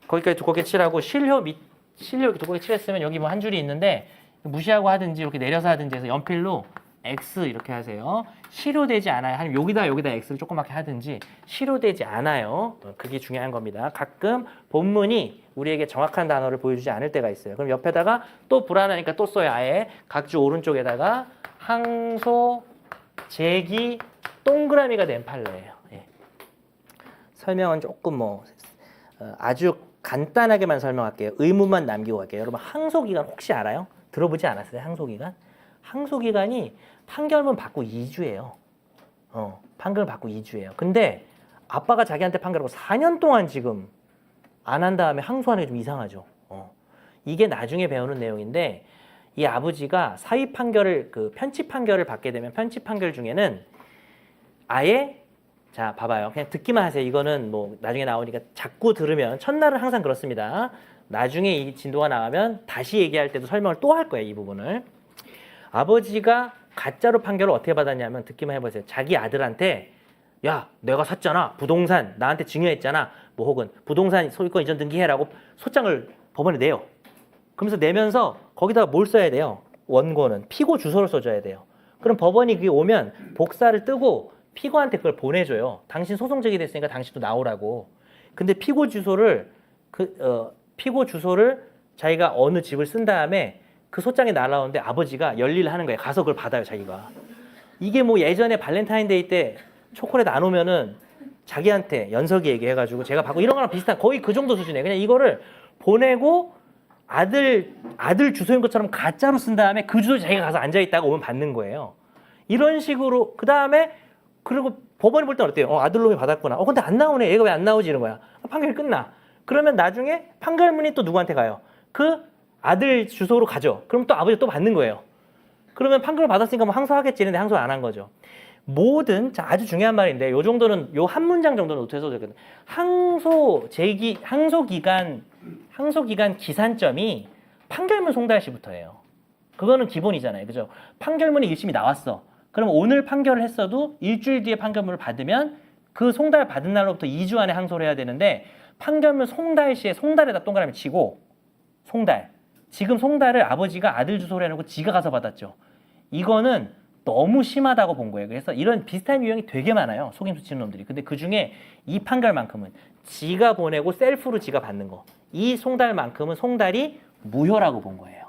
거기까지 두껍게 칠하고 실효 이렇게 두껍게 칠했으면 여기 뭐 한 줄이 있는데 무시하고 하든지 이렇게 내려서 하든지 해서 연필로 X 이렇게 하세요. 실효되지 않아요. 아니면 여기다 X를 조그맣게 하든지 실효되지 않아요. 그게 중요한 겁니다. 가끔 본문이 우리에게 정확한 단어를 보여주지 않을 때가 있어요. 그럼 옆에다가 또 불안하니까 또 써요. 아예 각주 오른쪽에다가 항소 제기 동그라미가 된 판례예요. 예. 설명은 조금 아주 간단하게만 설명할게요. 의문만 남기고 갈게요. 여러분 항소기간 혹시 알아요? 들어보지 않았어요? 항소기간? 항소기간이 판결문 받고 2주예요. 판결 받고 2주예요. 근데 아빠가 자기한테 판결하고 4년 동안 지금 안 한 다음에 항소하는 게 좀 이상하죠. 이게 나중에 배우는 내용인데 이 아버지가 사위 판결을 편치 판결을 받게 되면 편치 판결 중에는 아예 자 봐봐요. 그냥 듣기만 하세요. 이거는 뭐 나중에 나오니까 자꾸 들으면 첫날은 항상 그렇습니다. 나중에 이 진도가 나가면 다시 얘기할 때도 설명을 또 할 거예요. 이 부분을. 아버지가 가짜로 판결을 어떻게 받았냐면 듣기만 해보세요. 자기 아들한테 야 내가 샀잖아. 부동산 나한테 증여했잖아. 뭐 혹은 부동산 소유권 이전 등기해라고 소장을 법원에 내요. 그러면서 내면서 거기다가 뭘 써야 돼요? 원고는 피고 주소를 써줘야 돼요. 그럼 법원이 그게 오면 복사를 뜨고 피고한테 그걸 보내줘요. 당신 소송 제기됐으니까 당신도 나오라고. 근데 피고 주소를 자기가 어느 집을 쓴 다음에 그 소장이 날라오는데 아버지가 열일을 하는 거예요. 가서 그걸 받아요, 자기가. 이게 뭐 예전에 발렌타인데이 때 초콜릿 안 오면은 자기한테 연석이 얘기해가지고 제가 받고 이런 거랑 비슷한 거의 그 정도 수준이에요. 그냥 이거를 보내고 아들 주소인 것처럼 가짜로 쓴 다음에 그 주소에 자기가 가서 앉아있다가 오면 받는 거예요. 이런 식으로 그 다음에 그리고 법원이 볼 때는 어때요? 아들놈이 받았구나. 근데 안 나오네. 얘가 왜 안 나오지? 이런 거야. 판결이 끝나. 그러면 나중에 판결문이 또 누구한테 가요? 그 아들 주소로 가죠. 그럼 또 아버지가 또 받는 거예요. 그러면 판결을 받았으니까 뭐 항소하겠지. 근데 항소 안 한 거죠. 아주 중요한 말인데 요 정도는 요 한 문장 정도는 노트에서 되거든요. 항소 기간 기산점이 판결문 송달 시부터예요. 그거는 기본이잖아요. 그죠? 판결문이 1심이 나왔어. 그럼 오늘 판결을 했어도 일주일 뒤에 판결문을 받으면 그 송달 받은 날로부터 2주 안에 항소를 해야 되는데 판결문 송달 시에 송달에다 동그라미 치고 지금 송달을 아버지가 아들 주소로 해놓고 지가 가서 받았죠. 이거는 너무 심하다고 본 거예요. 그래서 이런 비슷한 유형이 되게 많아요. 속임수 치는 놈들이. 근데 그중에 이 판결만큼은 지가 보내고 셀프로 지가 받는 거. 이 송달만큼은 송달이 무효라고 본 거예요.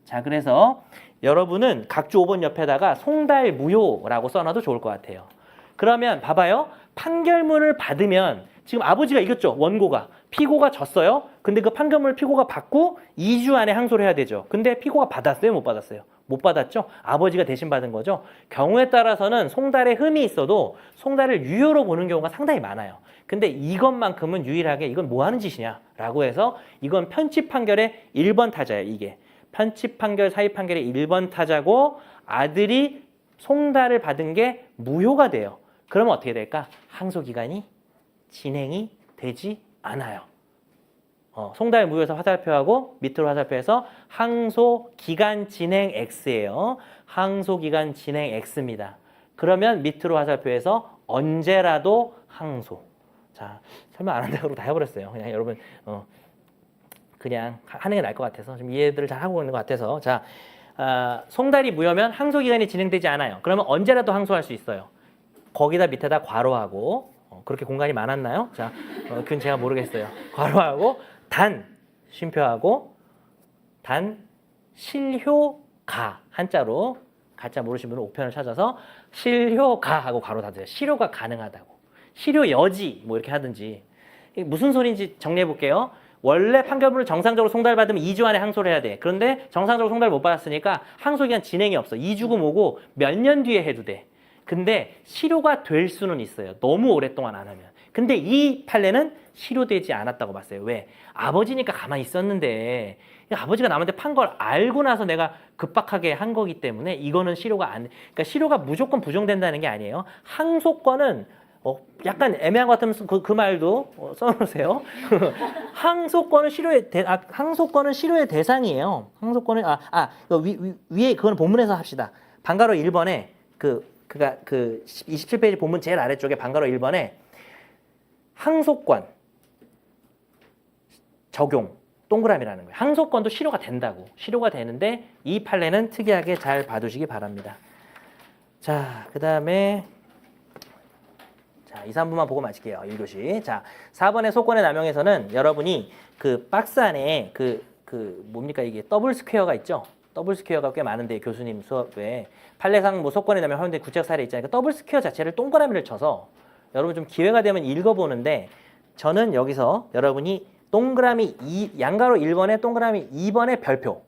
자, 그래서 여러분은 각주 5번 옆에다가 송달 무효라고 써놔도 좋을 것 같아요. 그러면 봐봐요. 판결문을 받으면 지금 아버지가 이겼죠. 원고가. 피고가 졌어요. 근데 그 판결문을 피고가 받고 2주 안에 항소를 해야 되죠. 근데 피고가 받았어요? 못 받았어요? 못 받았죠? 아버지가 대신 받은 거죠. 경우에 따라서는 송달에 흠이 있어도 송달을 유효로 보는 경우가 상당히 많아요. 근데 이것만큼은 유일하게 이건 뭐 하는 짓이냐 라고 해서 이건 편치 판결의 1번 타자예요. 이게 편집 판결, 사입 판결의 1번 타자고 아들이 송달을 받은 게 무효가 돼요. 그러면 어떻게 될까? 항소 기간이 진행이 되지 않아요. 송달 무효에서 화살표하고 밑으로 화살표해서 항소 기간 진행 X예요. 항소 기간 진행 X입니다. 그러면 밑으로 화살표해서 언제라도 항소. 자, 설명 안 한다고 다 해버렸어요. 그냥 여러분 그냥 하는 게 나을 것 같아서 좀 이해들을 잘 하고 있는 것 같아서 자, 송달이 무효면 항소 기간이 진행되지 않아요. 그러면 언제라도 항소할 수 있어요. 거기다 밑에다 괄호하고 그렇게 공간이 많았나요? 자, 그건 제가 모르겠어요. 괄호하고 단 쉼표하고 단 실효가 한자로 가짜 모르시는 분은 옥편을 찾아서 실효가 하고 괄호 닫으세요. 실효가 가능하다고. 실효 여지 뭐 이렇게 하든지. 이게 무슨 소리인지 정리해 볼게요. 원래 판결문을 정상적으로 송달받으면 2주 안에 항소를 해야 돼. 그런데 정상적으로 송달 못 받았으니까 항소기간 진행이 없어. 2주고 뭐고 몇 년 뒤에 해도 돼. 근데 실효가 될 수는 있어요. 너무 오랫동안 안 하면. 근데 이 판례는 실효되지 않았다고 봤어요. 왜? 아버지니까 가만히 있었는데 아버지가 남한테 판 걸 알고 나서 내가 급박하게 한 거기 때문에 이거는 실효가 안, 그러니까 실효가 무조건 부정된다는 게 아니에요. 항소권은 약간 애매한 것 같으면 그 말도 써놓으세요. 항소권은 항소권은 실효의 대상이에요. 항소권은 위에 그건 본문에서 합시다. 방가로 1번에 그 27페이지 본문 제일 아래쪽에 방가로 1번에 항소권 적용 동그라미라는 거예요. 항소권도 실효가 된다고. 실효가 되는데 이 판례는 특이하게 잘 봐두시기 바랍니다. 자, 그 다음에 자, 2, 3부만 보고 마칠게요. 1교시. 자, 4번의 소권의 남용에서는 여러분이 그 박스 안에 뭡니까 이게 더블 스퀘어가 있죠? 더블 스퀘어가 꽤 많은데 교수님 수업에 판례상 뭐 소권의 남용 하는데 구체적 사례 있잖아요. 더블 스퀘어 자체를 동그라미를 쳐서 여러분 좀 기회가 되면 읽어보는데 저는 여기서 여러분이 동그라미 양가로 1번에 동그라미 2번에 별표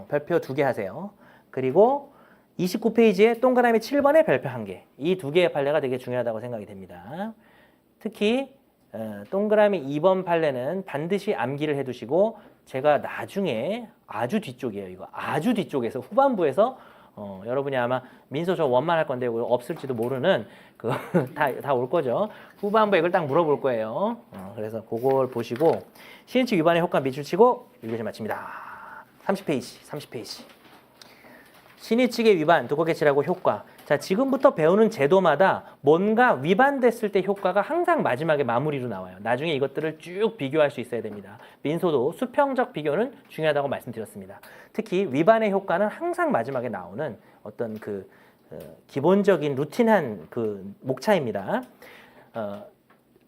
별표 2개 하세요. 그리고 29페이지에 동그라미 7번에 별표 1개. 이 두 개의 판례가 되게 중요하다고 생각이 됩니다. 특히 동그라미 2번 판례는 반드시 암기를 해두시고 제가 나중에 아주 뒤쪽이에요. 이거 아주 뒤쪽에서 후반부에서 여러분이 아마 민서 저 원만 할 건데 없을지도 모르는 다 올 거죠. 후반부에 이걸 딱 물어볼 거예요. 그래서 그걸 보시고 시행칙 위반의 효과 밑줄 치고 1교시 마칩니다. 30페이지. 신의칙의 위반, 두꺼개칠하고 효과. 자, 지금부터 배우는 제도마다 뭔가 위반됐을 때 효과가 항상 마지막에 마무리로 나와요. 나중에 이것들을 쭉 비교할 수 있어야 됩니다. 민소도 수평적 비교는 중요하다고 말씀드렸습니다. 특히 위반의 효과는 항상 마지막에 나오는 어떤 기본적인 루틴한 목차입니다.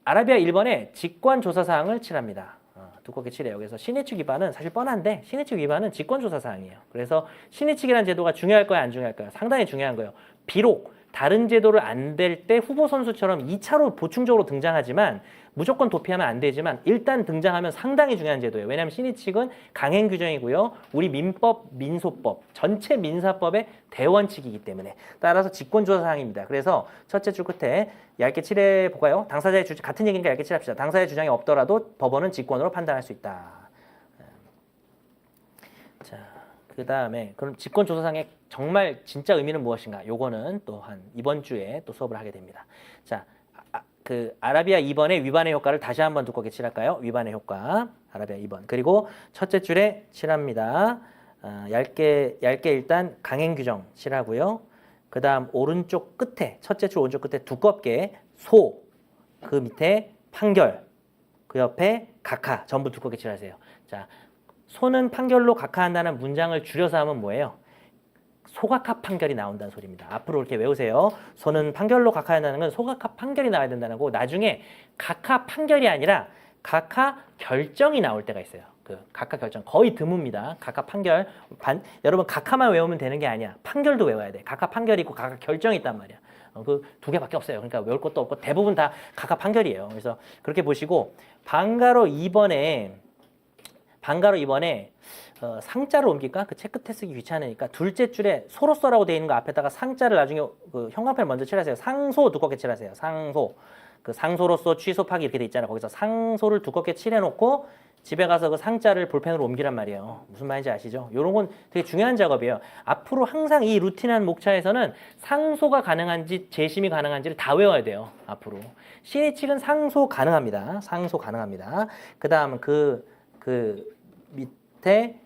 아라비아 1번에 직권조사사항을 칠합니다. 두껍게 칠해요. 그래서 신의칙 위반은 사실 뻔한데 신의칙 위반은 직권조사사항이에요. 그래서 신의칙이라는 제도가 중요할 거야 안 중요할까요? 상당히 중요한 거예요. 비록 다른 제도를 안 될 때 후보 선수처럼 2차로 보충적으로 등장하지만 무조건 도피하면 안 되지만 일단 등장하면 상당히 중요한 제도예요. 왜냐하면 신의칙은 강행 규정이고요. 우리 민법, 민소법, 전체 민사법의 대원칙이기 때문에 따라서 직권조사사항입니다. 그래서 첫째 줄 끝에 얇게 칠해볼까요? 당사자의 주장, 같은 얘기니까 얇게 칠합시다. 당사자의 주장이 없더라도 법원은 직권으로 판단할 수 있다. 자, 그 다음에 그럼 직권조사상의 정말 진짜 의미는 무엇인가? 요거는 또 한 이번 주에 또 수업을 하게 됩니다. 자, 아라비아 2번의 위반의 효과를 다시 한번 두껍게 칠할까요? 위반의 효과, 아라비아 2번. 그리고 첫째 줄에 칠합니다. 얇게 일단 강행 규정 칠하고요. 그 다음 오른쪽 끝에, 첫째 줄 오른쪽 끝에 두껍게 소, 그 밑에 판결, 그 옆에 각하 전부 두껍게 칠하세요. 자, 소는 판결로 각하한다는 문장을 줄여서 하면 뭐예요? 소각합 판결이 나온다는 소리입니다. 앞으로 이렇게 외우세요. 소는 판결로 각하한다는 건 소각합 판결이 나와야 된다는 거고 나중에 각하 판결이 아니라 각하 결정이 나올 때가 있어요. 각하 결정 거의 드뭅니다. 각하 판결 여러분 각하만 외우면 되는 게 아니야. 판결도 외워야 돼. 각하 판결이 있고 각하 결정이 있단 말이야. 그 두 개밖에 없어요. 그러니까 외울 것도 없고 대부분 다 각하 판결이에요. 그래서 그렇게 보시고 방가로 2번에 상자를 옮길까? 그 책 끝에 쓰기 귀찮으니까 둘째 줄에 소로써라고 되어 있는 거 앞에다가 상자를 나중에 형광펜 먼저 칠하세요. 상소 두껍게 칠하세요. 상소. 그 상소로서 취소 파기 이렇게 돼 있잖아요. 거기서 상소를 두껍게 칠해놓고 집에 가서 그 상자를 볼펜으로 옮기란 말이에요. 무슨 말인지 아시죠? 이런 건 되게 중요한 작업이에요. 앞으로 항상 이 루틴한 목차에서는 상소가 가능한지 재심이 가능한지를 다 외워야 돼요. 앞으로. 신의칙은 상소 가능합니다. 상소 가능합니다. 그 다음 그 밑에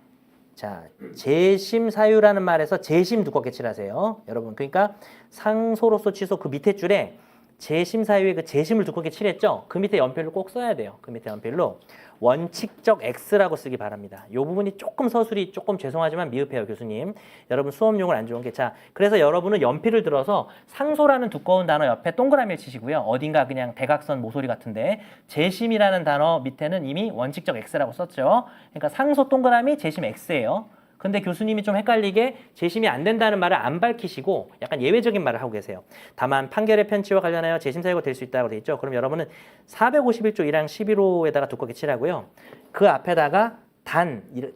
자 재심 사유라는 말에서 재심 두껍게 칠하세요. 여러분 그러니까 상소로서 취소 그 밑에 줄에 재심 사유에 그 재심을 두껍게 칠했죠. 그 밑에 연필로 꼭 써야 돼요. 그 밑에 연필로 원칙적 X라고 쓰기 바랍니다. 이 부분이 조금 서술이 조금 죄송하지만 미흡해요, 교수님. 여러분 수업용을 안 좋은 게 자, 그래서 여러분은 연필을 들어서 상소라는 두꺼운 단어 옆에 동그라미를 치시고요. 어딘가 그냥 대각선 모서리 같은데 재심이라는 단어 밑에는 이미 원칙적 X라고 썼죠. 그러니까 상소 동그라미 재심 X예요. 근데 교수님이 좀 헷갈리게 재심이 안 된다는 말을 안 밝히시고 약간 예외적인 말을 하고 계세요. 다만 판결의 편취와 관련하여 재심 사유가 될 수 있다고 돼 있죠. 그럼 여러분은 451조 1항 11호에다가 두껍게 칠하고요. 그 앞에다가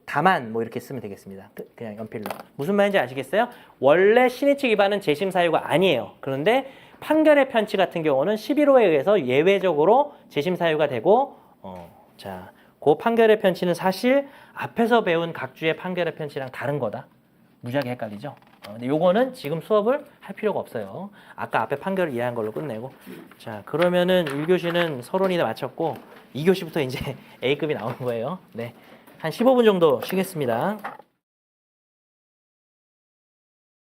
다만 뭐 이렇게 쓰면 되겠습니다. 그냥 연필로. 무슨 말인지 아시겠어요? 원래 신의칙 위반은 재심 사유가 아니에요. 그런데 판결의 편취 같은 경우는 11호에 의해서 예외적으로 재심 사유가 되고 자, 그 판결의 편취는 사실 앞에서 배운 각주의 판결의 편취랑 다른 거다. 무지하게 헷갈리죠? 근데 요거는 지금 수업을 할 필요가 없어요. 아까 앞에 판결을 이해한 걸로 끝내고. 자, 그러면은 1교시는 서론이나 마쳤고 2교시부터 이제 A급이 나오는 거예요. 네. 한 15분 정도 쉬겠습니다.